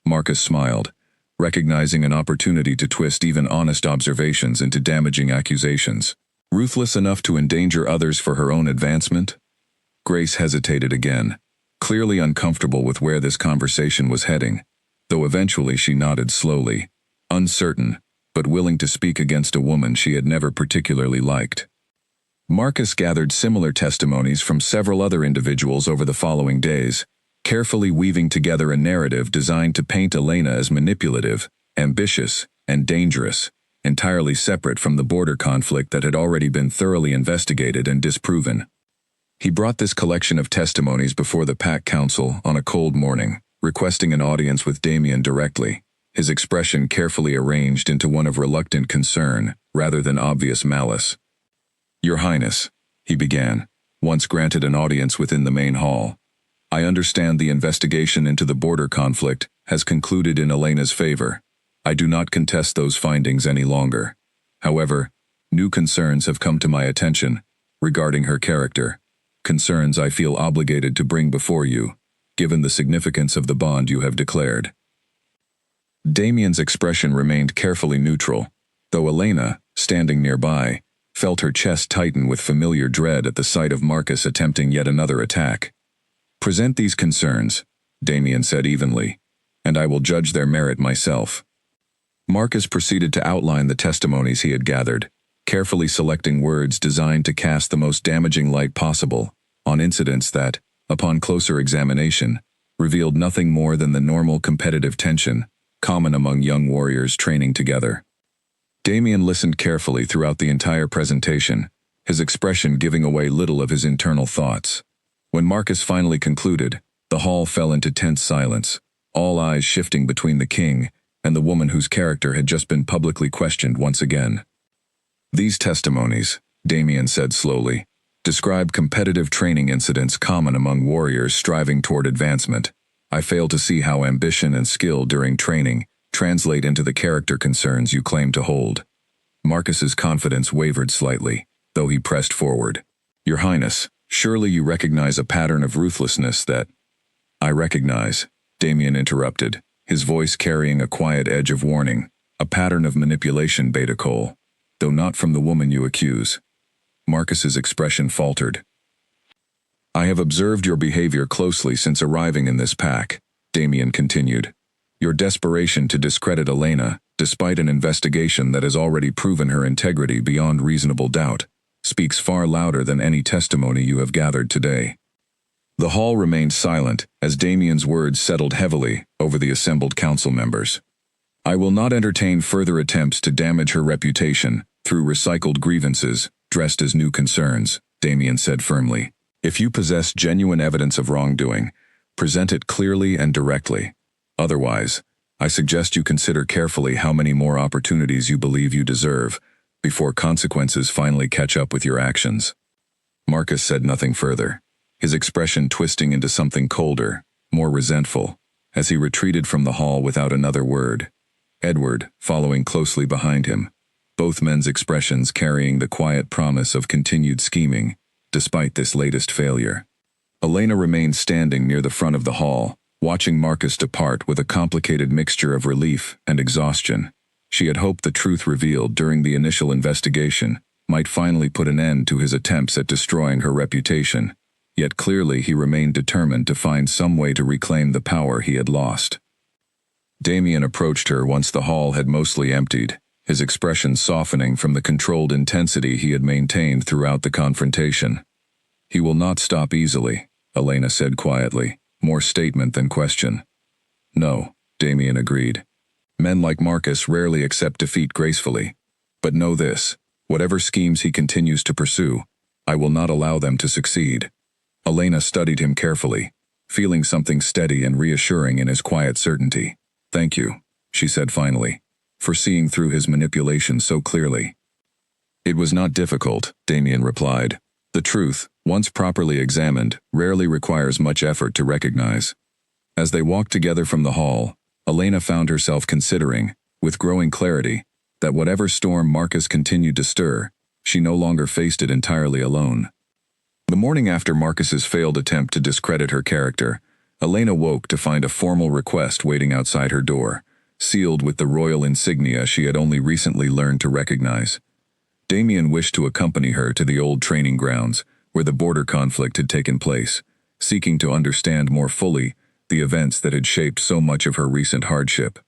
Marcus smiled, recognizing an opportunity to twist even honest observations into damaging accusations. "Ruthless enough to endanger others for her own advancement?" Grace hesitated again, clearly uncomfortable with where this conversation was heading, though eventually she nodded slowly, uncertain, but willing to speak against a woman she had never particularly liked. Marcus gathered similar testimonies from several other individuals over the following days, carefully weaving together a narrative designed to paint Elena as manipulative, ambitious, and dangerous, entirely separate from the border conflict that had already been thoroughly investigated and disproven. He brought this collection of testimonies before the Pack Council on a cold morning, requesting an audience with Damien directly, his expression carefully arranged into one of reluctant concern rather than obvious malice. "Your Highness," he began, once granted an audience within the main hall, "I understand the investigation into the border conflict has concluded in Elena's favor. I do not contest those findings any longer. However, new concerns have come to my attention regarding her character, concerns I feel obligated to bring before you, given the significance of the bond you have declared." Damien's expression remained carefully neutral, though Elena, standing nearby, felt her chest tighten with familiar dread at the sight of Marcus attempting yet another attack. "Present these concerns," Damien said evenly, "and I will judge their merit myself." Marcus proceeded to outline the testimonies he had gathered, carefully selecting words designed to cast the most damaging light possible on incidents that, upon closer examination, revealed nothing more than the normal competitive tension common among young warriors training together. Damien listened carefully throughout the entire presentation, his expression giving away little of his internal thoughts. When Marcus finally concluded, the hall fell into tense silence, all eyes shifting between the king and the woman whose character had just been publicly questioned once again. "These testimonies," Damien said slowly, "describe competitive training incidents common among warriors striving toward advancement. I fail to see how ambition and skill during training translate into the character concerns you claim to hold." Marcus's confidence wavered slightly, though he pressed forward. "Your Highness, surely you recognize a pattern of ruthlessness that—" "I recognize," Damien interrupted, his voice carrying a quiet edge of warning, "a pattern of manipulation, Beta Cole, though not from the woman you accuse." Marcus's expression faltered. "I have observed your behavior closely since arriving in this pack," Damien continued. "Your desperation to discredit Elena, despite an investigation that has already proven her integrity beyond reasonable doubt, speaks far louder than any testimony you have gathered today." The hall remained silent as Damien's words settled heavily over the assembled council members. "I will not entertain further attempts to damage her reputation through recycled grievances dressed as new concerns," Damien said firmly. "If you possess genuine evidence of wrongdoing, present it clearly and directly. Otherwise, I suggest you consider carefully how many more opportunities you believe you deserve before consequences finally catch up with your actions." Marcus said nothing further, his expression twisting into something colder, more resentful, as he retreated from the hall without another word, Edward following closely behind him, both men's expressions carrying the quiet promise of continued scheming, despite this latest failure. Elena remained standing near the front of the hall, watching Marcus depart with a complicated mixture of relief and exhaustion. She had hoped the truth revealed during the initial investigation might finally put an end to his attempts at destroying her reputation, yet clearly he remained determined to find some way to reclaim the power he had lost. Damien approached her once the hall had mostly emptied, his expression softening from the controlled intensity he had maintained throughout the confrontation. "He will not stop easily," Elena said quietly, more statement than question. "No," Damien agreed. "Men like Marcus rarely accept defeat gracefully. But know this, whatever schemes he continues to pursue, I will not allow them to succeed." Elena studied him carefully, feeling something steady and reassuring in his quiet certainty. "Thank you," she said finally, "for seeing through his manipulation so clearly." "It was not difficult," Damien replied. "The truth, once properly examined, rarely requires much effort to recognize." As they walked together from the hall, Elena found herself considering, with growing clarity, that whatever storm Marcus continued to stir, she no longer faced it entirely alone. The morning after Marcus's failed attempt to discredit her character, Elena woke to find a formal request waiting outside her door, sealed with the royal insignia she had only recently learned to recognize. Damien wished to accompany her to the old training grounds, where the border conflict had taken place, seeking to understand more fully the events that had shaped so much of her recent hardship.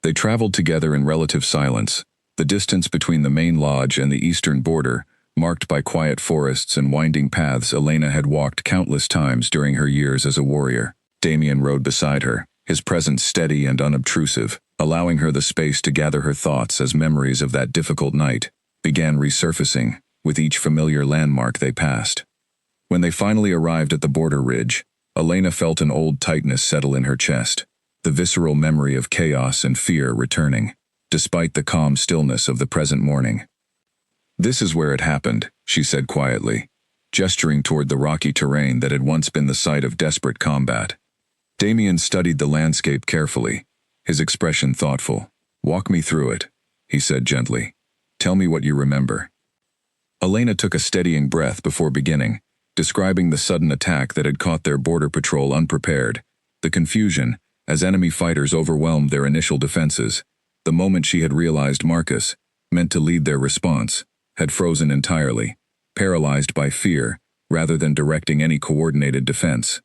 They traveled together in relative silence, the distance between the main lodge and the eastern border, marked by quiet forests and winding paths Elena had walked countless times during her years as a warrior. Damien rode beside her, his presence steady and unobtrusive, allowing her the space to gather her thoughts as memories of that difficult night began resurfacing with each familiar landmark they passed. When they finally arrived at the border ridge, Elena felt an old tightness settle in her chest, the visceral memory of chaos and fear returning, despite the calm stillness of the present morning. "This is where it happened," she said quietly, gesturing toward the rocky terrain that had once been the site of desperate combat. Damien studied the landscape carefully, his expression thoughtful. "Walk me through it," he said gently. "Tell me what you remember." Elena took a steadying breath before beginning, describing the sudden attack that had caught their border patrol unprepared, the confusion as enemy fighters overwhelmed their initial defenses, the moment she had realized Marcus, meant to lead their response, had frozen entirely, paralyzed by fear, rather than directing any coordinated defense.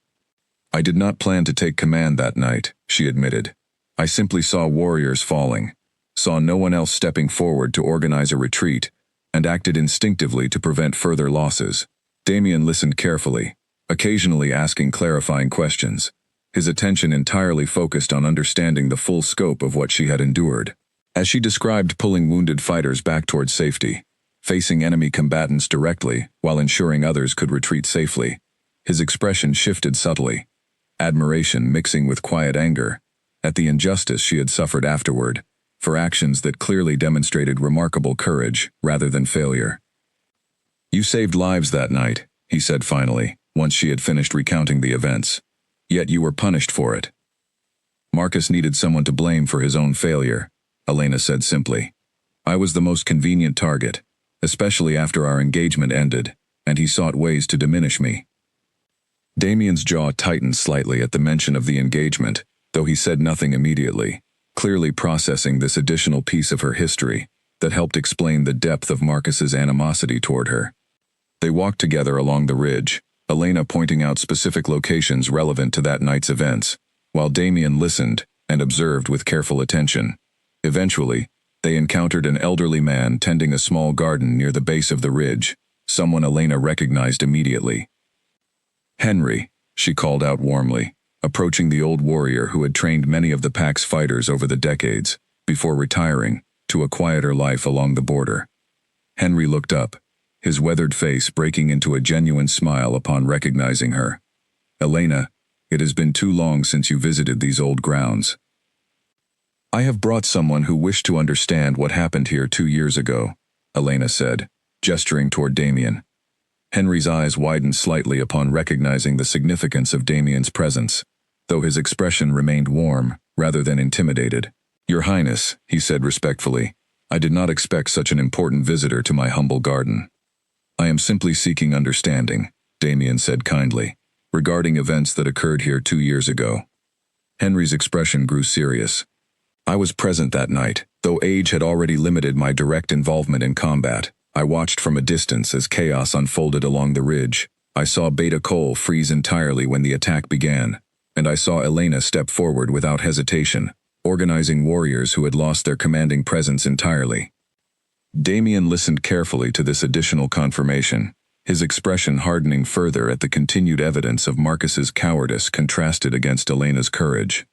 "I did not plan to take command that night," she admitted. "I simply saw warriors falling, saw no one else stepping forward to organize a retreat, and acted instinctively to prevent further losses." Damien listened carefully, occasionally asking clarifying questions, his attention entirely focused on understanding the full scope of what she had endured. As she described pulling wounded fighters back towards safety, facing enemy combatants directly while ensuring others could retreat safely, his expression shifted subtly, admiration mixing with quiet anger, at the injustice she had suffered afterward, for actions that clearly demonstrated remarkable courage rather than failure. "You saved lives that night," he said finally, once she had finished recounting the events. "Yet you were punished for it." "Marcus needed someone to blame for his own failure," Elena said simply. "I was the most convenient target, especially after our engagement ended, and he sought ways to diminish me." Damien's jaw tightened slightly at the mention of the engagement, though he said nothing immediately, clearly processing this additional piece of her history that helped explain the depth of Marcus's animosity toward her. They walked together along the ridge, Elena pointing out specific locations relevant to that night's events, while Damien listened and observed with careful attention. Eventually, they encountered an elderly man tending a small garden near the base of the ridge, someone Elena recognized immediately. "Henry," she called out warmly, approaching the old warrior who had trained many of the pack's fighters over the decades, before retiring to a quieter life along the border. Henry looked up, his weathered face breaking into a genuine smile upon recognizing her. "Elena, it has been too long since you visited these old grounds." "I have brought someone who wished to understand what happened here 2 years ago," Elena said, gesturing toward Damien. Henry's eyes widened slightly upon recognizing the significance of Damien's presence, though his expression remained warm, rather than intimidated. "Your Highness," he said respectfully, "I did not expect such an important visitor to my humble garden." "I am simply seeking understanding," Damien said kindly, "regarding events that occurred here 2 years ago." Henry's expression grew serious. "I was present that night, though age had already limited my direct involvement in combat. I watched from a distance as chaos unfolded along the ridge. I saw Beta Cole freeze entirely when the attack began, and I saw Elena step forward without hesitation, organizing warriors who had lost their commanding presence entirely." Damien listened carefully to this additional confirmation, his expression hardening further at the continued evidence of Marcus's cowardice contrasted against Elena's courage.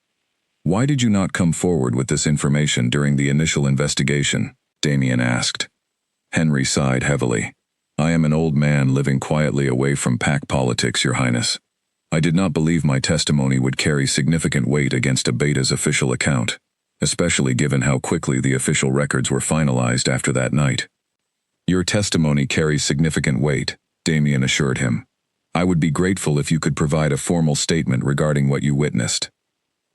"Why did you not come forward with this information during the initial investigation?" Damien asked. Henry sighed heavily. "I am an old man living quietly away from pack politics, Your Highness. I did not believe my testimony would carry significant weight against a Beta's official account, especially given how quickly the official records were finalized after that night." "Your testimony carries significant weight," Damien assured him. "I would be grateful if you could provide a formal statement regarding what you witnessed."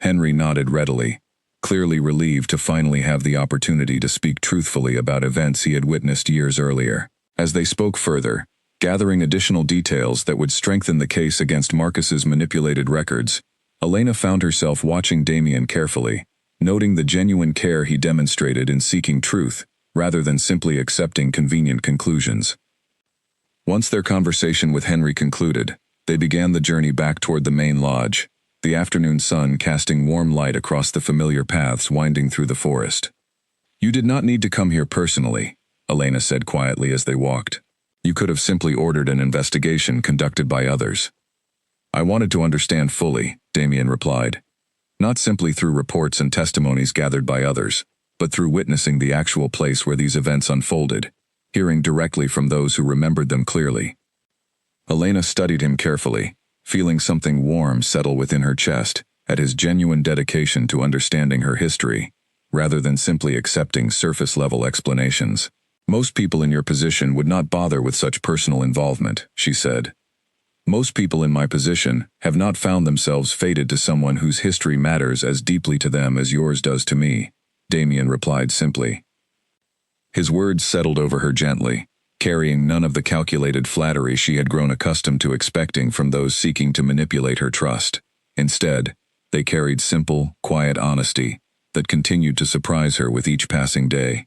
Henry nodded readily, clearly relieved to finally have the opportunity to speak truthfully about events he had witnessed years earlier. As they spoke further, gathering additional details that would strengthen the case against Marcus's manipulated records, Elena found herself watching Damien carefully, noting the genuine care he demonstrated in seeking truth, rather than simply accepting convenient conclusions. Once their conversation with Henry concluded, they began the journey back toward the main lodge, the afternoon sun casting warm light across the familiar paths winding through the forest. "You did not need to come here personally," Elena said quietly as they walked. "You could have simply ordered an investigation conducted by others." "I wanted to understand fully," Damien replied. "Not simply through reports and testimonies gathered by others, but through witnessing the actual place where these events unfolded, hearing directly from those who remembered them clearly." Elena studied him carefully, feeling something warm settle within her chest at his genuine dedication to understanding her history, rather than simply accepting surface-level explanations. "Most people in your position would not bother with such personal involvement," she said. "Most people in my position have not found themselves fated to someone whose history matters as deeply to them as yours does to me," Damien replied simply. His words settled over her gently, carrying none of the calculated flattery she had grown accustomed to expecting from those seeking to manipulate her trust. Instead, they carried simple, quiet honesty that continued to surprise her with each passing day.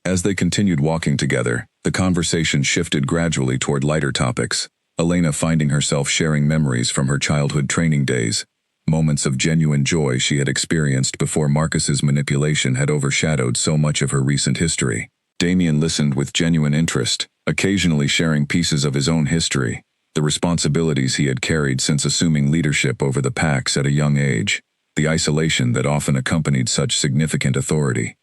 As they continued walking together, the conversation shifted gradually toward lighter topics, Elena finding herself sharing memories from her childhood training days, moments of genuine joy she had experienced before Marcus's manipulation had overshadowed so much of her recent history. Damien listened with genuine interest, occasionally sharing pieces of his own history, the responsibilities he had carried since assuming leadership over the packs at a young age, the isolation that often accompanied such significant authority.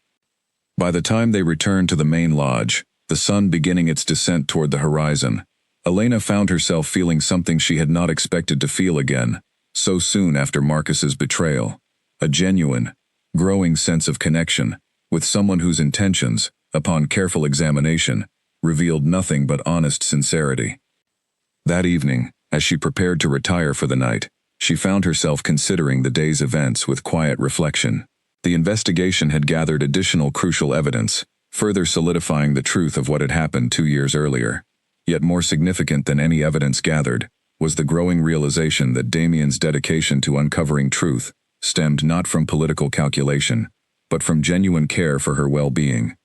By the time they returned to the main lodge, the sun beginning its descent toward the horizon, Elena found herself feeling something she had not expected to feel again, so soon after Marcus's betrayal, a genuine, growing sense of connection with someone whose intentions, upon careful examination, revealed nothing but honest sincerity. That evening, as she prepared to retire for the night, she found herself considering the day's events with quiet reflection. The investigation had gathered additional crucial evidence, further solidifying the truth of what had happened 2 years earlier. Yet more significant than any evidence gathered was the growing realization that Damien's dedication to uncovering truth stemmed not from political calculation, but from genuine care for her well-being.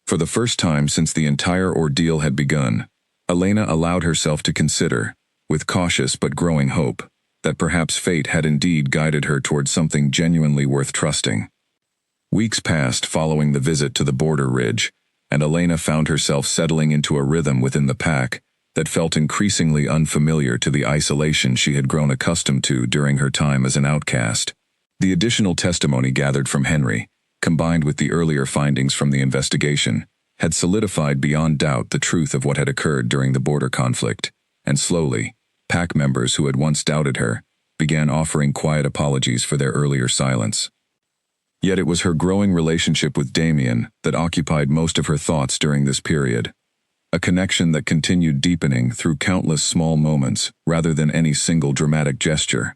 For the first time since the entire ordeal had begun, Elena allowed herself to consider, with cautious but growing hope, that perhaps fate had indeed guided her towards something genuinely worth trusting. Weeks passed following the visit to the border ridge, and Elena found herself settling into a rhythm within the pack that felt increasingly unfamiliar to the isolation she had grown accustomed to during her time as an outcast. The additional testimony gathered from Henry, combined with the earlier findings from the investigation, had solidified beyond doubt the truth of what had occurred during the border conflict, and slowly, pack members who had once doubted her began offering quiet apologies for their earlier silence. Yet it was her growing relationship with Damien that occupied most of her thoughts during this period, a connection that continued deepening through countless small moments rather than any single dramatic gesture.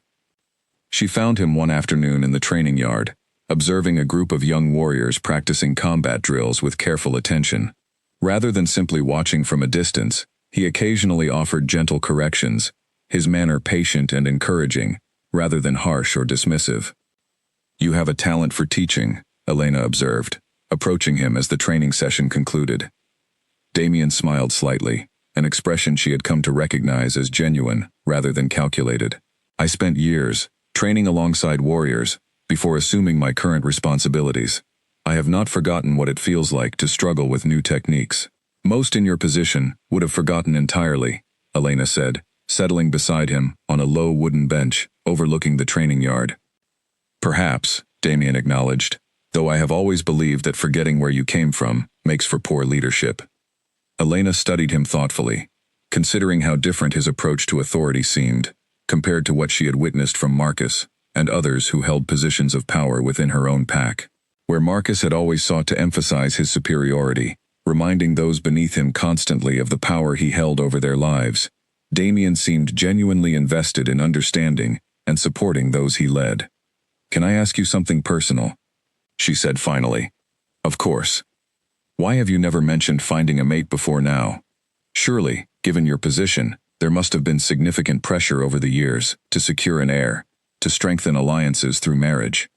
She found him one afternoon in the training yard, observing a group of young warriors practicing combat drills with careful attention. Rather than simply watching from a distance, he occasionally offered gentle corrections, his manner patient and encouraging, rather than harsh or dismissive. "You have a talent for teaching," Elena observed, approaching him as the training session concluded. Damien smiled slightly, an expression she had come to recognize as genuine rather than calculated. "I spent years training alongside warriors before assuming my current responsibilities. I have not forgotten what it feels like to struggle with new techniques. Most in your position would have forgotten entirely," Elena said, settling beside him on a low wooden bench overlooking the training yard. "Perhaps," Damien acknowledged, "though I have always believed that forgetting where you came from makes for poor leadership." Elena studied him thoughtfully, considering how different his approach to authority seemed, compared to what she had witnessed from Marcus and others who held positions of power within her own pack. Where Marcus had always sought to emphasize his superiority, reminding those beneath him constantly of the power he held over their lives, Damien seemed genuinely invested in understanding and supporting those he led. "Can I ask you something personal?" she said finally. "Of course. Why have you never mentioned finding a mate before now? Surely, given your position, there must have been significant pressure over the years to secure an heir, to strengthen alliances through marriage."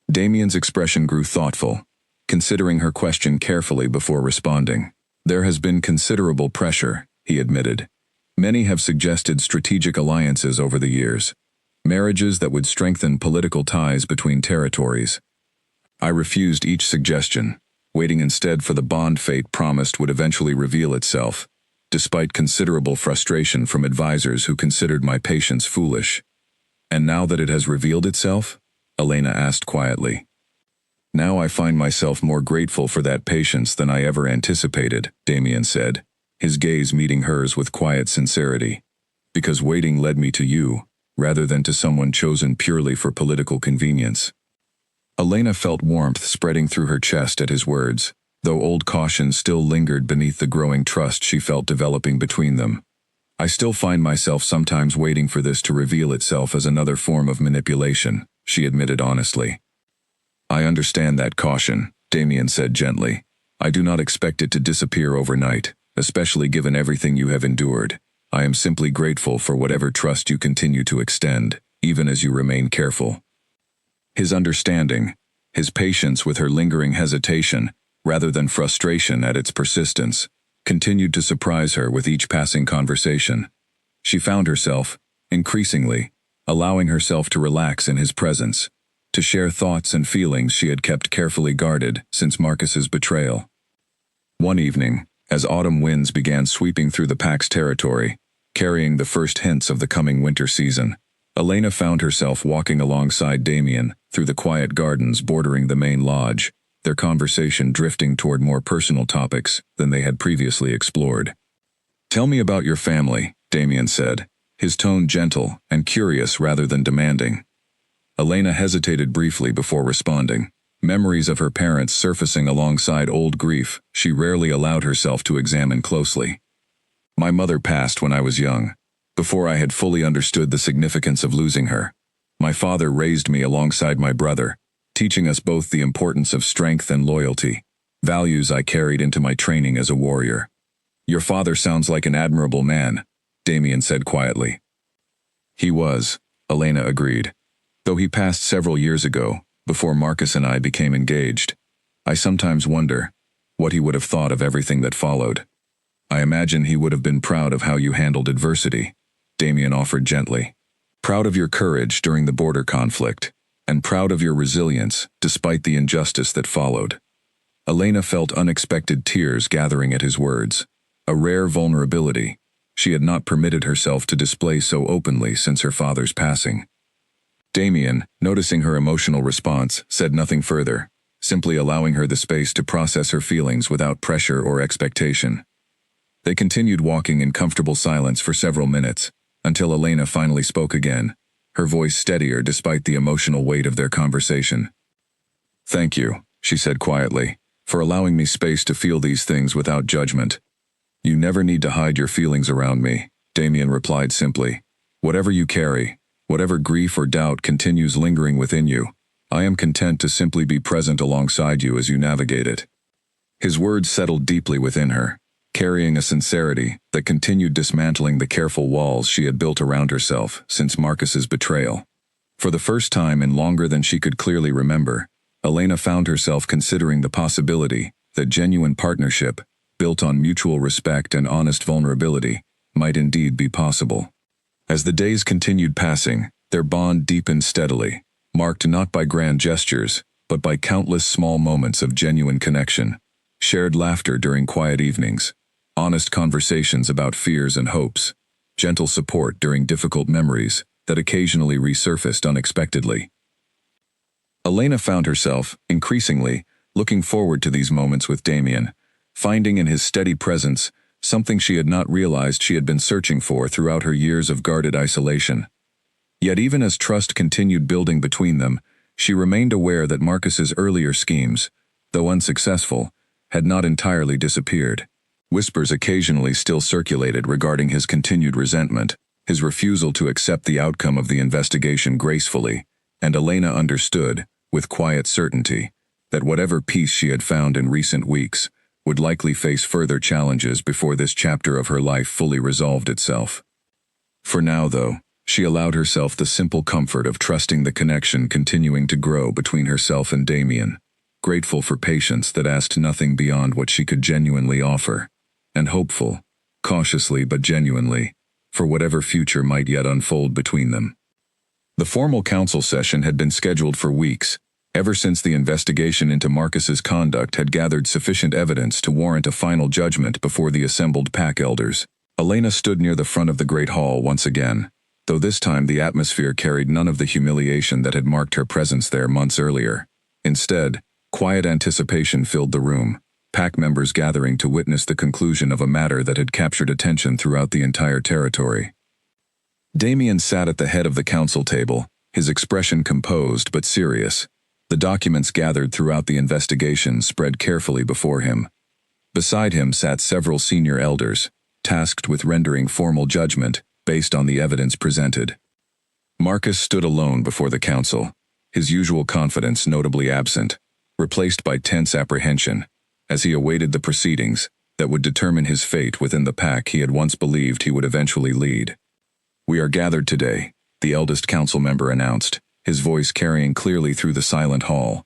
Damien's expression grew thoughtful, considering her question carefully before responding. "There has been considerable pressure," he admitted. "Many have suggested strategic alliances over the years, marriages that would strengthen political ties between territories. I refused each suggestion, waiting instead for the bond fate promised would eventually reveal itself, despite considerable frustration from advisors who considered my patience foolish." "And now that it has revealed itself?" Elena asked quietly. "Now I find myself more grateful for that patience than I ever anticipated," Damien said, his gaze meeting hers with quiet sincerity. "Because waiting led me to you, rather than to someone chosen purely for political convenience." Elena felt warmth spreading through her chest at his words, though old caution still lingered beneath the growing trust she felt developing between them. "I still find myself sometimes waiting for this to reveal itself as another form of manipulation," she admitted honestly. "I understand that caution," Damien said gently. "I do not expect it to disappear overnight, especially given everything you have endured. I am simply grateful for whatever trust you continue to extend, even as you remain careful." His understanding, his patience with her lingering hesitation, rather than frustration at its persistence, continued to surprise her with each passing conversation. She found herself, increasingly, allowing herself to relax in his presence, to share thoughts and feelings she had kept carefully guarded since Marcus's betrayal. One evening, as autumn winds began sweeping through the pack's territory, carrying the first hints of the coming winter season, Elena found herself walking alongside Damien through the quiet gardens bordering the main lodge, their conversation drifting toward more personal topics than they had previously explored. "Tell me about your family," Damien said, his tone gentle and curious rather than demanding. Elena hesitated briefly before responding, memories of her parents surfacing alongside old grief she rarely allowed herself to examine closely. "My mother passed when I was young, before I had fully understood the significance of losing her. My father raised me alongside my brother, teaching us both the importance of strength and loyalty, values I carried into my training as a warrior." "Your father sounds like an admirable man," Damien said quietly. "He was," Elena agreed. "Though he passed several years ago, before Marcus and I became engaged. I sometimes wonder what he would have thought of everything that followed." "I imagine he would have been proud of how you handled adversity," Damien offered gently. "Proud of your courage during the border conflict, and proud of your resilience despite the injustice that followed." Elena felt unexpected tears gathering at his words, a rare vulnerability she had not permitted herself to display so openly since her father's passing. Damien, noticing her emotional response, said nothing further, simply allowing her the space to process her feelings without pressure or expectation. They continued walking in comfortable silence for several minutes, until Elena finally spoke again, her voice steadier despite the emotional weight of their conversation. "Thank you," she said quietly, "for allowing me space to feel these things without judgment." "You never need to hide your feelings around me," Damien replied simply. "Whatever you carry, whatever grief or doubt continues lingering within you, I am content to simply be present alongside you as you navigate it." His words settled deeply within her, carrying a sincerity that continued dismantling the careful walls she had built around herself since Marcus's betrayal. For the first time in longer than she could clearly remember, Elena found herself considering the possibility that genuine partnership, built on mutual respect and honest vulnerability, might indeed be possible. As the days continued passing, their bond deepened steadily, marked not by grand gestures, but by countless small moments of genuine connection, shared laughter during quiet evenings, honest conversations about fears and hopes, gentle support during difficult memories that occasionally resurfaced unexpectedly. Elena found herself, increasingly, looking forward to these moments with Damien, finding in his steady presence something she had not realized she had been searching for throughout her years of guarded isolation. Yet even as trust continued building between them, she remained aware that Marcus's earlier schemes, though unsuccessful, had not entirely disappeared. Whispers occasionally still circulated regarding his continued resentment, his refusal to accept the outcome of the investigation gracefully, and Elena understood, with quiet certainty, that whatever peace she had found in recent weeks would likely face further challenges before this chapter of her life fully resolved itself. For now, though, she allowed herself the simple comfort of trusting the connection continuing to grow between herself and Damien, grateful for patience that asked nothing beyond what she could genuinely offer, and hopeful, cautiously but genuinely, for whatever future might yet unfold between them. The formal council session had been scheduled for weeks, ever since the investigation into Marcus's conduct had gathered sufficient evidence to warrant a final judgment before the assembled pack elders. Elena stood near the front of the great hall once again, though this time the atmosphere carried none of the humiliation that had marked her presence there months earlier. Instead, quiet anticipation filled the room, pack members gathering to witness the conclusion of a matter that had captured attention throughout the entire territory. Damien sat at the head of the council table, his expression composed but serious. The documents gathered throughout the investigation spread carefully before him. Beside him sat several senior elders, tasked with rendering formal judgment based on the evidence presented. Marcus stood alone before the council, his usual confidence notably absent, replaced by tense apprehension, as he awaited the proceedings that would determine his fate within the pack he had once believed he would eventually lead. "We are gathered today," the eldest council member announced, his voice carrying clearly through the silent hall,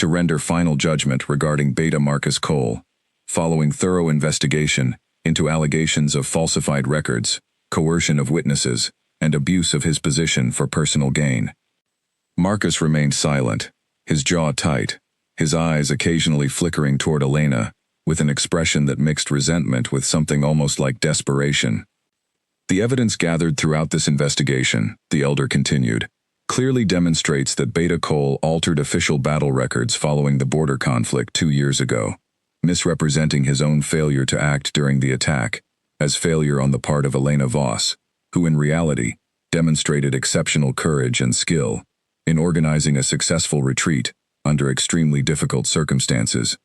to render final judgment regarding Beta Marcus Cole, following thorough investigation into allegations of falsified records, coercion of witnesses, and abuse of his position for personal gain. Marcus remained silent, his jaw tight, his eyes occasionally flickering toward Elena, with an expression that mixed resentment with something almost like desperation. The evidence gathered throughout this investigation, the elder continued, clearly demonstrates that Beta Cole altered official battle records following the border conflict 2 years ago, misrepresenting his own failure to act during the attack as failure on the part of Elena Voss, who in reality demonstrated exceptional courage and skill in organizing a successful retreat under extremely difficult circumstances.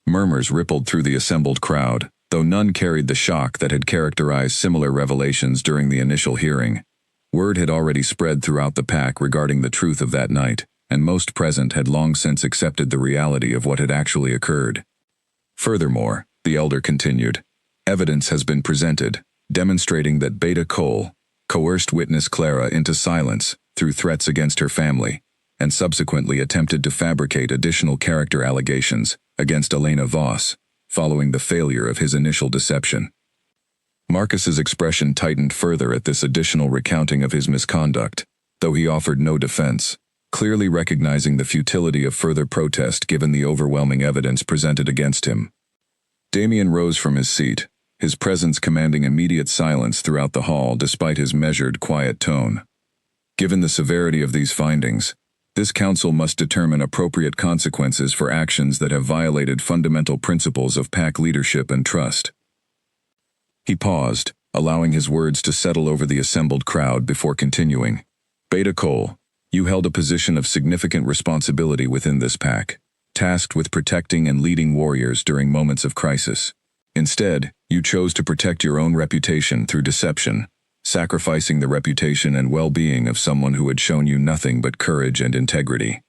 Murmurs rippled through the assembled crowd, though none carried the shock that had characterized similar revelations during the initial hearing. Word had already spread throughout the pack regarding the truth of that night, and most present had long since accepted the reality of what had actually occurred. Furthermore, the elder continued, evidence has been presented, demonstrating that Beta Cole coerced witness Clara into silence through threats against her family, and subsequently attempted to fabricate additional character allegations against Elena Voss, following the failure of his initial deception. Marcus's expression tightened further at this additional recounting of his misconduct, though he offered no defense, clearly recognizing the futility of further protest given the overwhelming evidence presented against him. Damien rose from his seat, his presence commanding immediate silence throughout the hall despite his measured, quiet tone. Given the severity of these findings, this council must determine appropriate consequences for actions that have violated fundamental principles of pack leadership and trust. He paused, allowing his words to settle over the assembled crowd before continuing. Beta Cole, you held a position of significant responsibility within this pack, tasked with protecting and leading warriors during moments of crisis. Instead, you chose to protect your own reputation through deception, sacrificing the reputation and well-being of someone who had shown you nothing but courage and integrity.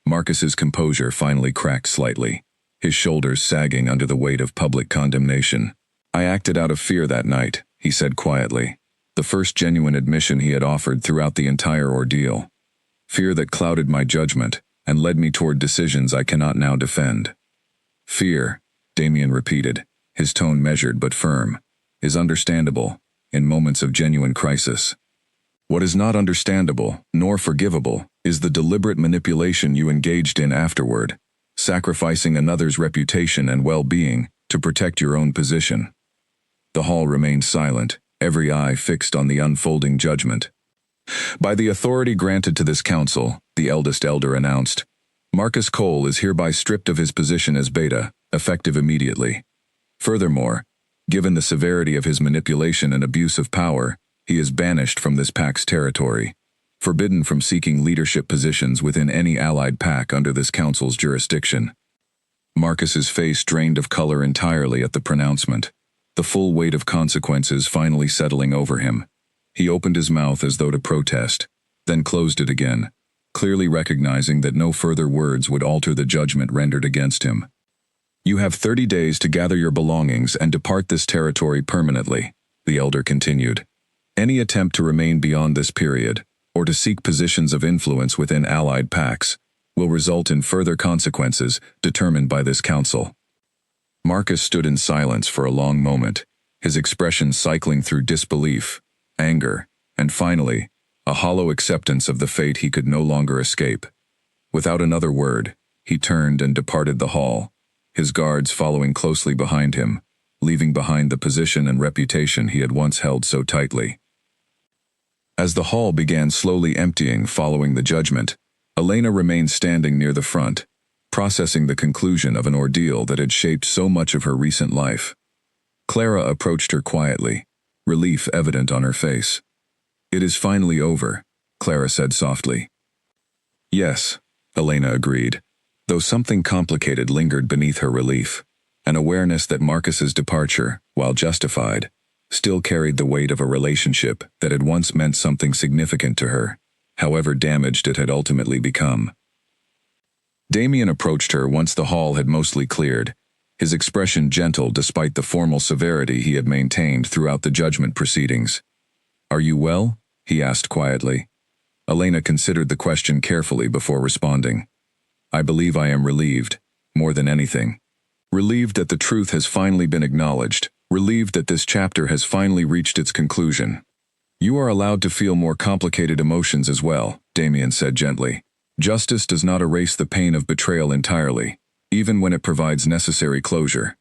Marcus's composure finally cracked slightly, his shoulders sagging under the weight of public condemnation. I acted out of fear that night, he said quietly, the first genuine admission he had offered throughout the entire ordeal. Fear that clouded my judgment and led me toward decisions I cannot now defend. Fear, Damien repeated, his tone measured but firm, is understandable in moments of genuine crisis. What is not understandable, nor forgivable, is the deliberate manipulation you engaged in afterward, sacrificing another's reputation and well-being to protect your own position. The hall remained silent, every eye fixed on the unfolding judgment. By the authority granted to this council, the eldest elder announced, Marcus Cole is hereby stripped of his position as Beta, effective immediately. Furthermore, given the severity of his manipulation and abuse of power, he is banished from this pack's territory, forbidden from seeking leadership positions within any allied pack under this council's jurisdiction. Marcus's face drained of color entirely at the pronouncement, the full weight of consequences finally settling over him. He opened his mouth as though to protest, then closed it again, clearly recognizing that no further words would alter the judgment rendered against him. You have 30 days to gather your belongings and depart this territory permanently, the elder continued. Any attempt to remain beyond this period, or to seek positions of influence within allied packs, will result in further consequences determined by this council. Marcus stood in silence for a long moment, his expression cycling through disbelief, anger, and finally, a hollow acceptance of the fate he could no longer escape. Without another word, he turned and departed the hall, his guards following closely behind him, leaving behind the position and reputation he had once held so tightly. As the hall began slowly emptying following the judgment, Elena remained standing near the front, processing the conclusion of an ordeal that had shaped so much of her recent life. Clara approached her quietly, relief evident on her face. It is finally over, Clara said softly. Yes, Elena agreed, though something complicated lingered beneath her relief, an awareness that Marcus's departure, while justified, still carried the weight of a relationship that had once meant something significant to her, however damaged it had ultimately become. Damien approached her once the hall had mostly cleared, his expression gentle despite the formal severity he had maintained throughout the judgment proceedings. Are you well? He asked quietly. Elena considered the question carefully before responding. I believe I am relieved, more than anything. Relieved that the truth has finally been acknowledged, relieved that this chapter has finally reached its conclusion. You are allowed to feel more complicated emotions as well, Damien said gently. Justice does not erase the pain of betrayal entirely, even when it provides necessary closure.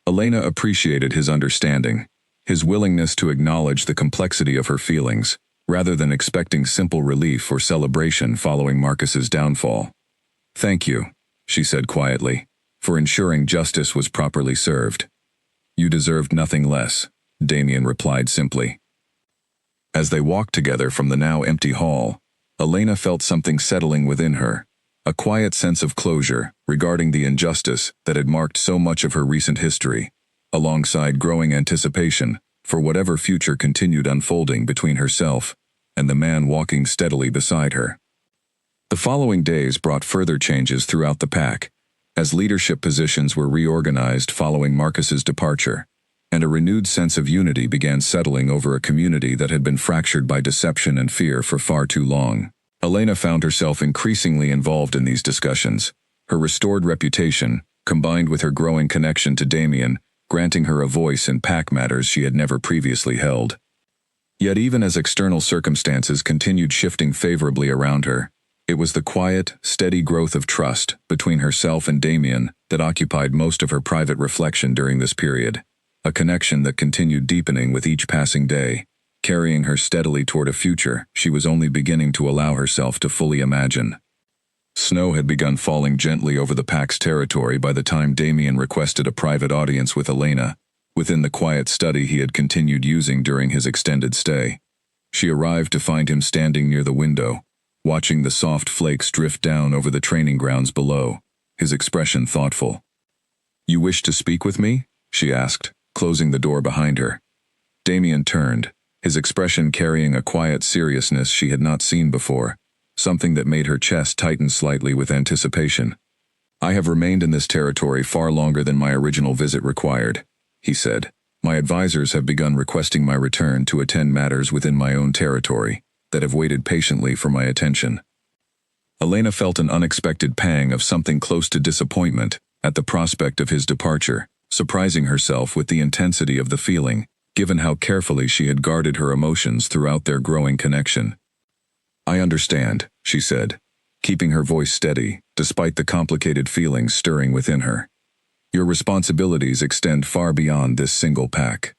Elena appreciated his understanding, his willingness to acknowledge the complexity of her feelings, rather than expecting simple relief or celebration following Marcus's downfall. Thank you, she said quietly, for ensuring justice was properly served. You deserved nothing less, Damien replied simply. As they walked together from the now empty hall, Elena felt something settling within her, a quiet sense of closure regarding the injustice that had marked so much of her recent history, alongside growing anticipation for whatever future continued unfolding between herself and the man walking steadily beside her. The following days brought further changes throughout the pack, as leadership positions were reorganized following Marcus's departure, and a renewed sense of unity began settling over a community that had been fractured by deception and fear for far too long. Elena found herself increasingly involved in these discussions, her restored reputation, combined with her growing connection to Damien, granting her a voice in pack matters she had never previously held. Yet even as external circumstances continued shifting favorably around her, it was the quiet, steady growth of trust between herself and Damien that occupied most of her private reflection during this period, a connection that continued deepening with each passing day, carrying her steadily toward a future she was only beginning to allow herself to fully imagine. Snow had begun falling gently over the pack's territory by the time Damien requested a private audience with Elena, within the quiet study he had continued using during his extended stay. She arrived to find him standing near the window, watching the soft flakes drift down over the training grounds below, his expression thoughtful. "You wish to speak with me?" she asked, closing the door behind her. Damien turned, his expression carrying a quiet seriousness she had not seen before, something that made her chest tighten slightly with anticipation. "I have remained in this territory far longer than my original visit required," he said. "My advisors have begun requesting my return to attend matters within my own territory that have waited patiently for my attention." Elena felt an unexpected pang of something close to disappointment at the prospect of his departure, surprising herself with the intensity of the feeling, given how carefully she had guarded her emotions throughout their growing connection. "I understand," she said, keeping her voice steady despite the complicated feelings stirring within her. "Your responsibilities extend far beyond this single pack."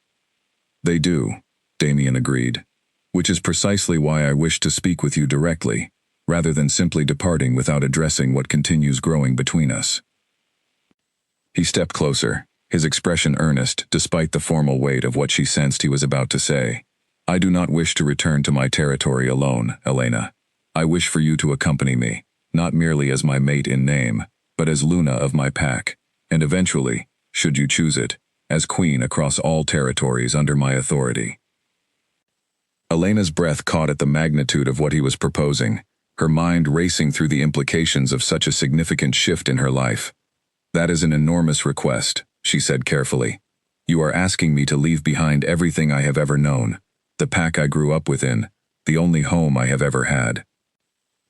"They do," Damien agreed, "which is precisely why I wish to speak with you directly, rather than simply departing without addressing what continues growing between us." He stepped closer, his expression earnest despite the formal weight of what she sensed he was about to say. "I do not wish to return to my territory alone, Elena. I wish for you to accompany me, not merely as my mate in name, but as Luna of my pack, and eventually, should you choose it, as queen across all territories under my authority." Elena's breath caught at the magnitude of what he was proposing, her mind racing through the implications of such a significant shift in her life. "That is an enormous request," she said carefully. "You are asking me to leave behind everything I have ever known, the pack I grew up within, the only home I have ever had."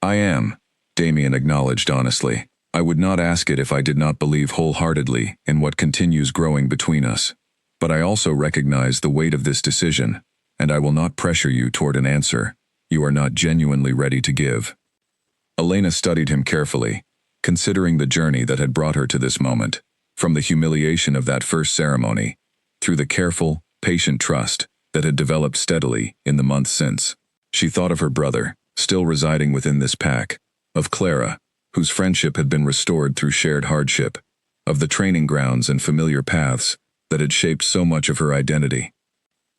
"I am," Damien acknowledged honestly. "I would not ask it if I did not believe wholeheartedly in what continues growing between us. But I also recognize the weight of this decision, and I will not pressure you toward an answer you are not genuinely ready to give." Elena studied him carefully, considering the journey that had brought her to this moment, from the humiliation of that first ceremony, through the careful, patient trust that had developed steadily in the months since. She thought of her brother, still residing within this pack, of Clara, whose friendship had been restored through shared hardship, of the training grounds and familiar paths that had shaped so much of her identity.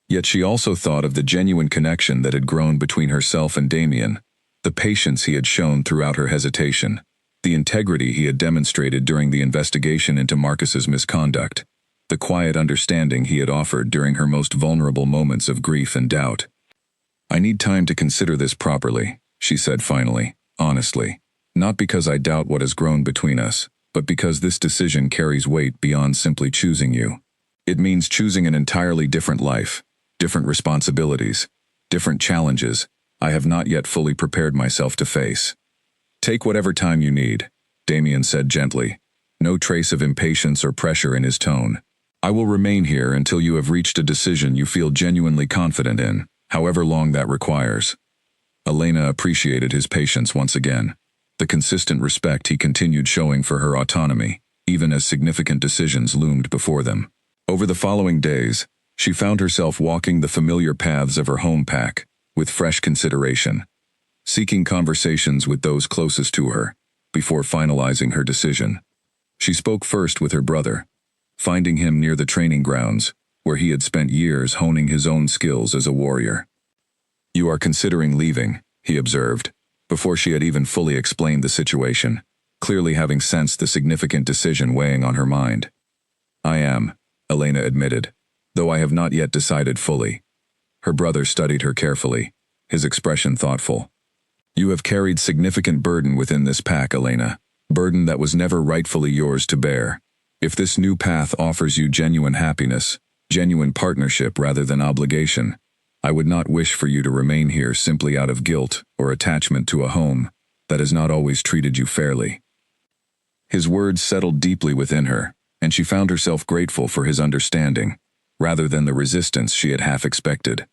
Yet she also thought of the genuine connection that had grown between herself and Damien, the patience he had shown throughout her hesitation, the integrity he had demonstrated during the investigation into Marcus's misconduct, the quiet understanding he had offered during her most vulnerable moments of grief and doubt. "I need time to consider this properly," she said finally, honestly. "Not because I doubt what has grown between us, but because this decision carries weight beyond simply choosing you. It means choosing an entirely different life, different responsibilities, different challenges I have not yet fully prepared myself to face. Take whatever time you need, Damien said gently, no trace of impatience or pressure in his tone. I will remain here until you have reached a decision you feel genuinely confident in, however long that requires. Elena appreciated his patience once again, the consistent respect he continued showing for her autonomy, even as significant decisions loomed before them. Over the following days, she found herself walking the familiar paths of her home pack, with fresh consideration, seeking conversations with those closest to her, before finalizing her decision. She spoke first with her brother, finding him near the training grounds, where he had spent years honing his own skills as a warrior. You are considering leaving, he observed, before she had even fully explained the situation, clearly having sensed the significant decision weighing on her mind. I am, Elena admitted, though I have not yet decided fully. Her brother studied her carefully, his expression thoughtful. You have carried significant burden within this pack, Elena, burden that was never rightfully yours to bear. If this new path offers you genuine happiness, genuine partnership rather than obligation, I would not wish for you to remain here simply out of guilt or attachment to a home that has not always treated you fairly. His words settled deeply within her, and she found herself grateful for his understanding, rather than the resistance she had half expected.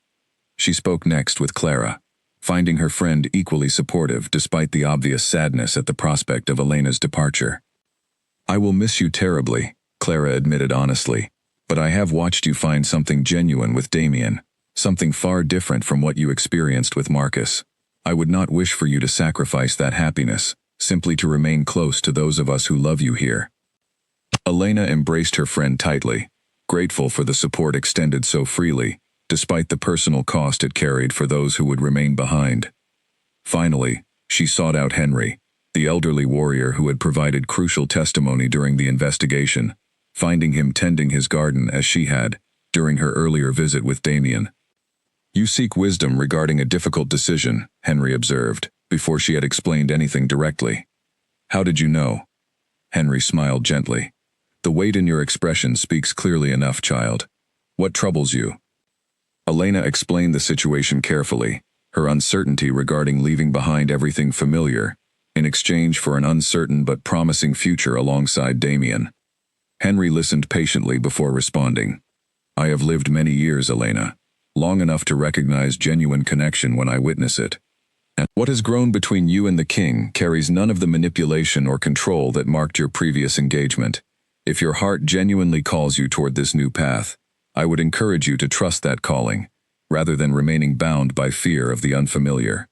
She spoke next with Clara, finding her friend equally supportive despite the obvious sadness at the prospect of Elena's departure. I will miss you terribly, Clara admitted honestly, but I have watched you find something genuine with Damien, something far different from what you experienced with Marcus. I would not wish for you to sacrifice that happiness, simply to remain close to those of us who love you here. Elena embraced her friend tightly, grateful for the support extended so freely, despite the personal cost it carried for those who would remain behind. Finally, she sought out Henry, the elderly warrior who had provided crucial testimony during the investigation, finding him tending his garden as she had, during her earlier visit with Damien. You seek wisdom regarding a difficult decision, Henry observed, before she had explained anything directly. How did you know? Henry smiled gently. The weight in your expression speaks clearly enough, child. What troubles you? Elena explained the situation carefully, her uncertainty regarding leaving behind everything familiar, in exchange for an uncertain but promising future alongside Damien. Henry listened patiently before responding. I have lived many years, Elena, long enough to recognize genuine connection when I witness it. And what has grown between you and the king carries none of the manipulation or control that marked your previous engagement. If your heart genuinely calls you toward this new path, I would encourage you to trust that calling, rather than remaining bound by fear of the unfamiliar.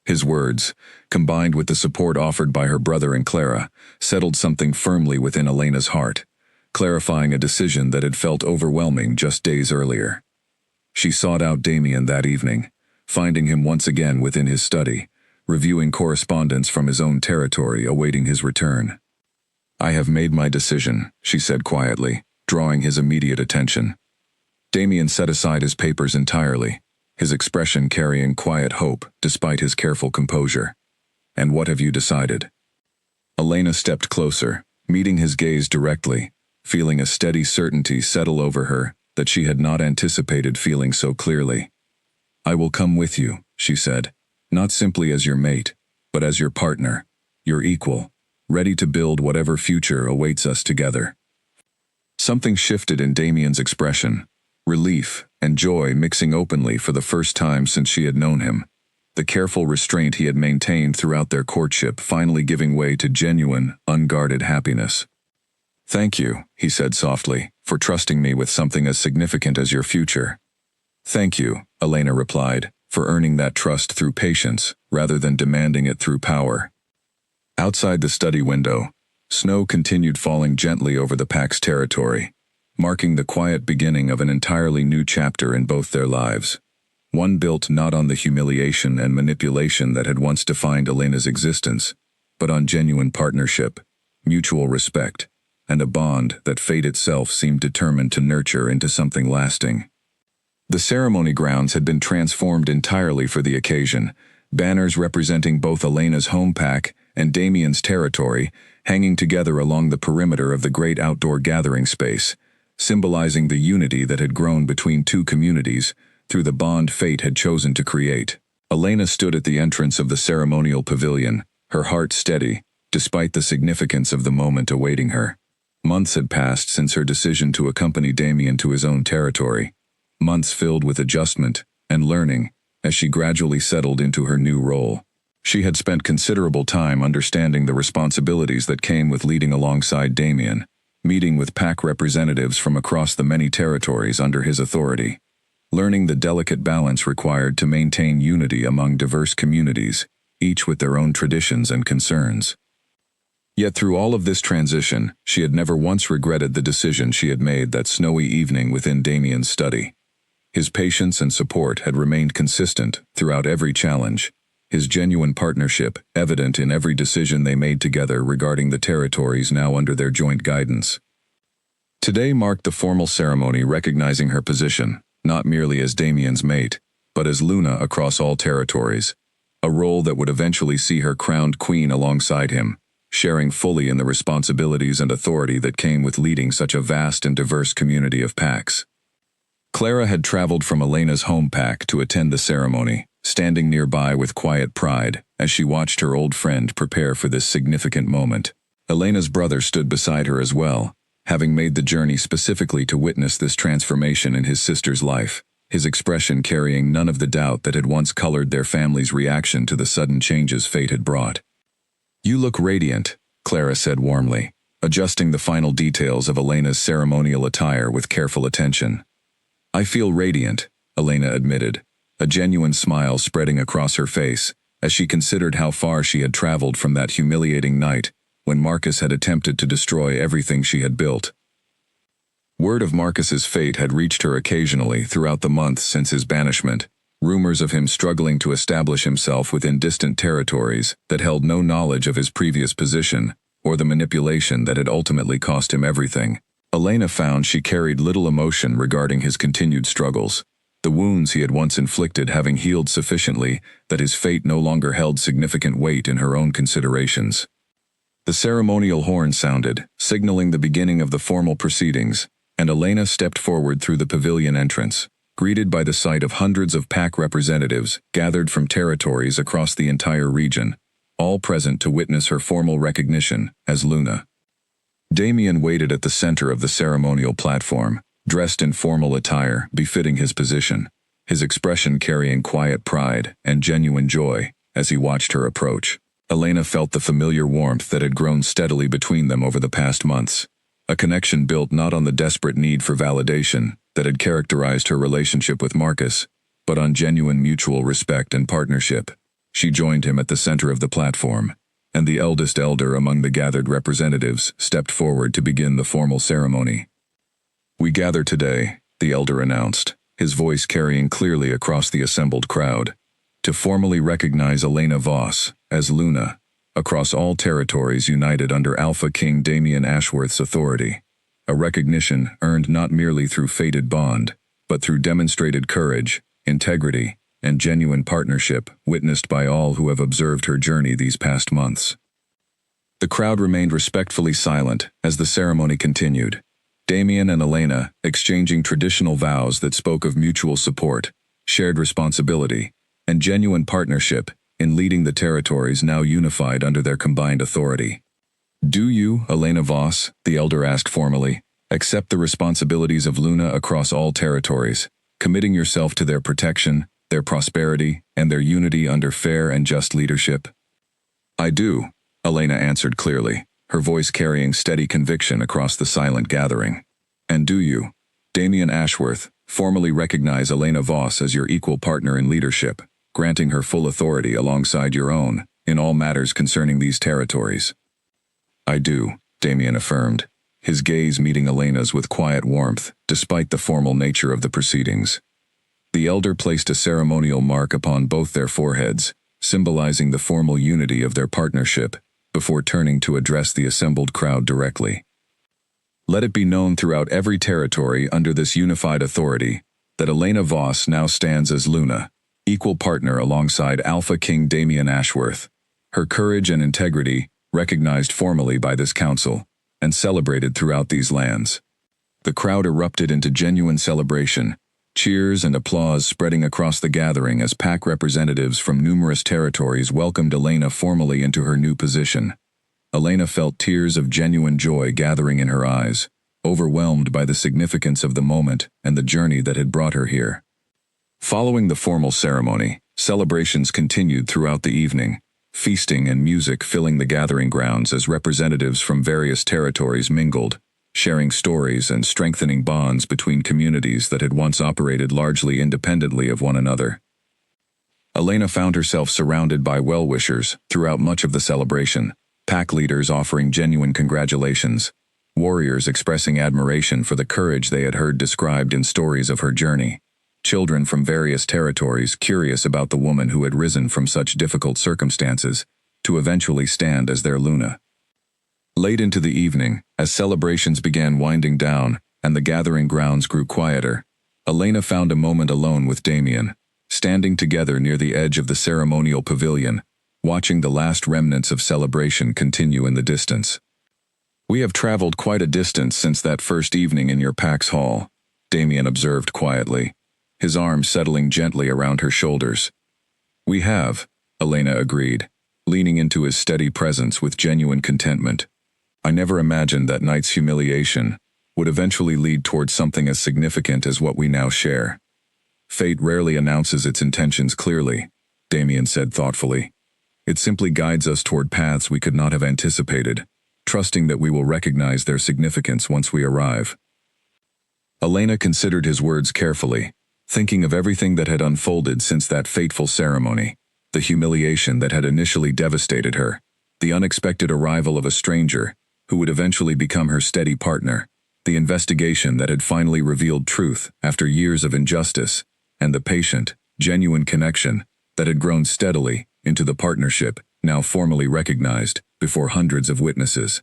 His words, combined with the support offered by her brother and Clara, settled something firmly within Elena's heart, clarifying a decision that had felt overwhelming just days earlier. She sought out Damien that evening, finding him once again within his study, reviewing correspondence from his own territory awaiting his return. I have made my decision, she said quietly, drawing his immediate attention. Damien set aside his papers entirely, his expression carrying quiet hope despite his careful composure. And what have you decided? Elena stepped closer, meeting his gaze directly, feeling a steady certainty settle over her that she had not anticipated feeling so clearly. I will come with you, she said, not simply as your mate, but as your partner, your equal, ready to build whatever future awaits us together. Something shifted in Damien's expression, relief and joy mixing openly for the first time since she had known him, the careful restraint he had maintained throughout their courtship finally giving way to genuine, unguarded happiness. Thank you, he said softly, for trusting me with something as significant as your future. Thank you, Elena replied, for earning that trust through patience rather than demanding it through power. Outside the study window, snow continued falling gently over the pack's territory, marking the quiet beginning of an entirely new chapter in both their lives. One built not on the humiliation and manipulation that had once defined Elena's existence, but on genuine partnership, mutual respect, and a bond that fate itself seemed determined to nurture into something lasting. The ceremony grounds had been transformed entirely for the occasion, banners representing both Elena's home pack and Damien's territory hanging together along the perimeter of the great outdoor gathering space, symbolizing the unity that had grown between two communities through the bond fate had chosen to create. Elena stood at the entrance of the ceremonial pavilion, her heart steady, despite the significance of the moment awaiting her. Months had passed since her decision to accompany Damien to his own territory, months filled with adjustment and learning as she gradually settled into her new role. She had spent considerable time understanding the responsibilities that came with leading alongside Damien, meeting with pack representatives from across the many territories under his authority, learning the delicate balance required to maintain unity among diverse communities, each with their own traditions and concerns. Yet through all of this transition, she had never once regretted the decision she had made that snowy evening within Damien's study. His patience and support had remained consistent throughout every challenge, his genuine partnership evident in every decision they made together regarding the territories now under their joint guidance. Today marked the formal ceremony recognizing her position, not merely as Damien's mate, but as Luna across all territories, a role that would eventually see her crowned queen alongside him, sharing fully in the responsibilities and authority that came with leading such a vast and diverse community of packs. Clara had traveled from Elena's home pack to attend the ceremony, standing nearby with quiet pride as she watched her old friend prepare for this significant moment. Elena's brother stood beside her as well, having made the journey specifically to witness this transformation in his sister's life, his expression carrying none of the doubt that had once colored their family's reaction to the sudden changes fate had brought. "You look radiant," Clara said warmly, adjusting the final details of Elena's ceremonial attire with careful attention. "I feel radiant," Elena admitted, a genuine smile spreading across her face as she considered how far she had traveled from that humiliating night when Marcus had attempted to destroy everything she had built. Word of Marcus's fate had reached her occasionally throughout the months since his banishment, rumors of him struggling to establish himself within distant territories that held no knowledge of his previous position or the manipulation that had ultimately cost him everything. Elena found she carried little emotion regarding his continued struggles, the wounds he had once inflicted having healed sufficiently that his fate no longer held significant weight in her own considerations. The ceremonial horn sounded, signaling the beginning of the formal proceedings, and Elena stepped forward through the pavilion entrance, greeted by the sight of hundreds of pack representatives gathered from territories across the entire region, all present to witness her formal recognition as Luna. Damien waited at the center of the ceremonial platform, dressed in formal attire befitting his position, his expression carrying quiet pride and genuine joy as he watched her approach. Elena felt the familiar warmth that had grown steadily between them over the past months, a connection built not on the desperate need for validation that had characterized her relationship with Marcus, but on genuine mutual respect and partnership. She joined him at the center of the platform, and the eldest elder among the gathered representatives stepped forward to begin the formal ceremony. "We gather today," the elder announced, his voice carrying clearly across the assembled crowd, "to formally recognize Elena Voss as Luna, across all territories united under Alpha King Damien Ashworth's authority, a recognition earned not merely through fated bond, but through demonstrated courage, integrity, and genuine partnership witnessed by all who have observed her journey these past months." The crowd remained respectfully silent as the ceremony continued, Damien and Elena exchanging traditional vows that spoke of mutual support, shared responsibility, and genuine partnership in leading the territories now unified under their combined authority. "Do you, Elena Voss," the elder asked formally, "accept the responsibilities of Luna across all territories, committing yourself to their protection, their prosperity, and their unity under fair and just leadership?" "I do," Elena answered clearly, her voice carrying steady conviction across the silent gathering. "And do you, Damien Ashworth, formally recognize Elena Voss as your equal partner in leadership, granting her full authority alongside your own in all matters concerning these territories?" "I do," Damien affirmed, his gaze meeting Elena's with quiet warmth, despite the formal nature of the proceedings. The elder placed a ceremonial mark upon both their foreheads, symbolizing the formal unity of their partnership, before turning to address the assembled crowd directly. "Let it be known throughout every territory under this unified authority that Elena Voss now stands as Luna, equal partner alongside Alpha King Damien Ashworth, her courage and integrity recognized formally by this council and celebrated throughout these lands." The crowd erupted into genuine celebration, cheers and applause spreading across the gathering as pack representatives from numerous territories welcomed Elena formally into her new position. Elena felt tears of genuine joy gathering in her eyes, overwhelmed by the significance of the moment and the journey that had brought her here. Following the formal ceremony, celebrations continued throughout the evening, feasting and music filling the gathering grounds as representatives from various territories mingled, sharing stories and strengthening bonds between communities that had once operated largely independently of one another. Elena found herself surrounded by well-wishers throughout much of the celebration, pack leaders offering genuine congratulations, warriors expressing admiration for the courage they had heard described in stories of her journey, children from various territories curious about the woman who had risen from such difficult circumstances to eventually stand as their Luna. Late into the evening, as celebrations began winding down and the gathering grounds grew quieter, Elena found a moment alone with Damien, standing together near the edge of the ceremonial pavilion, watching the last remnants of celebration continue in the distance. "We have traveled quite a distance since that first evening in your pack's hall," Damien observed quietly, his arms settling gently around her shoulders. "We have," Elena agreed, leaning into his steady presence with genuine contentment. "I never imagined that night's humiliation would eventually lead towards something as significant as what we now share." "Fate rarely announces its intentions clearly," Damien said thoughtfully. "It simply guides us toward paths we could not have anticipated, trusting that we will recognize their significance once we arrive." Elena considered his words carefully, thinking of everything that had unfolded since that fateful ceremony, the humiliation that had initially devastated her, the unexpected arrival of a stranger who would eventually become her steady partner, the investigation that had finally revealed truth after years of injustice, and the patient, genuine connection that had grown steadily into the partnership now formally recognized before hundreds of witnesses.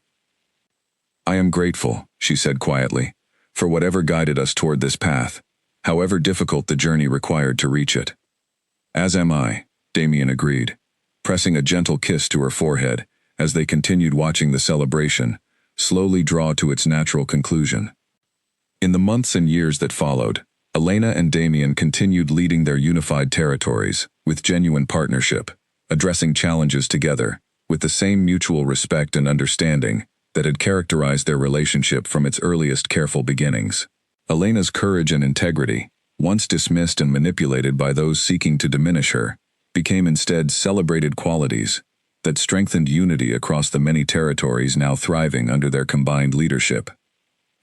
"I am grateful," she said quietly, "for whatever guided us toward this path, however difficult the journey required to reach it." "As am I," Damien agreed, pressing a gentle kiss to her forehead as they continued watching the celebration slowly draw to its natural conclusion. In the months and years that followed, Elena and Damien continued leading their unified territories with genuine partnership, addressing challenges together with the same mutual respect and understanding that had characterized their relationship from its earliest careful beginnings. Elena's courage and integrity, once dismissed and manipulated by those seeking to diminish her, became instead celebrated qualities that strengthened unity across the many territories now thriving under their combined leadership.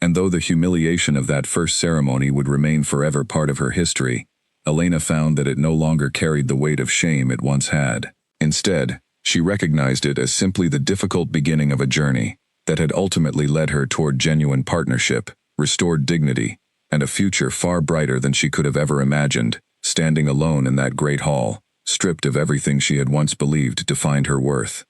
And though the humiliation of that first ceremony would remain forever part of her history, Elena found that it no longer carried the weight of shame it once had. Instead, she recognized it as simply the difficult beginning of a journey that had ultimately led her toward genuine partnership, restored dignity, and a future far brighter than she could have ever imagined, standing alone in that great hall, stripped of everything she had once believed defined her worth.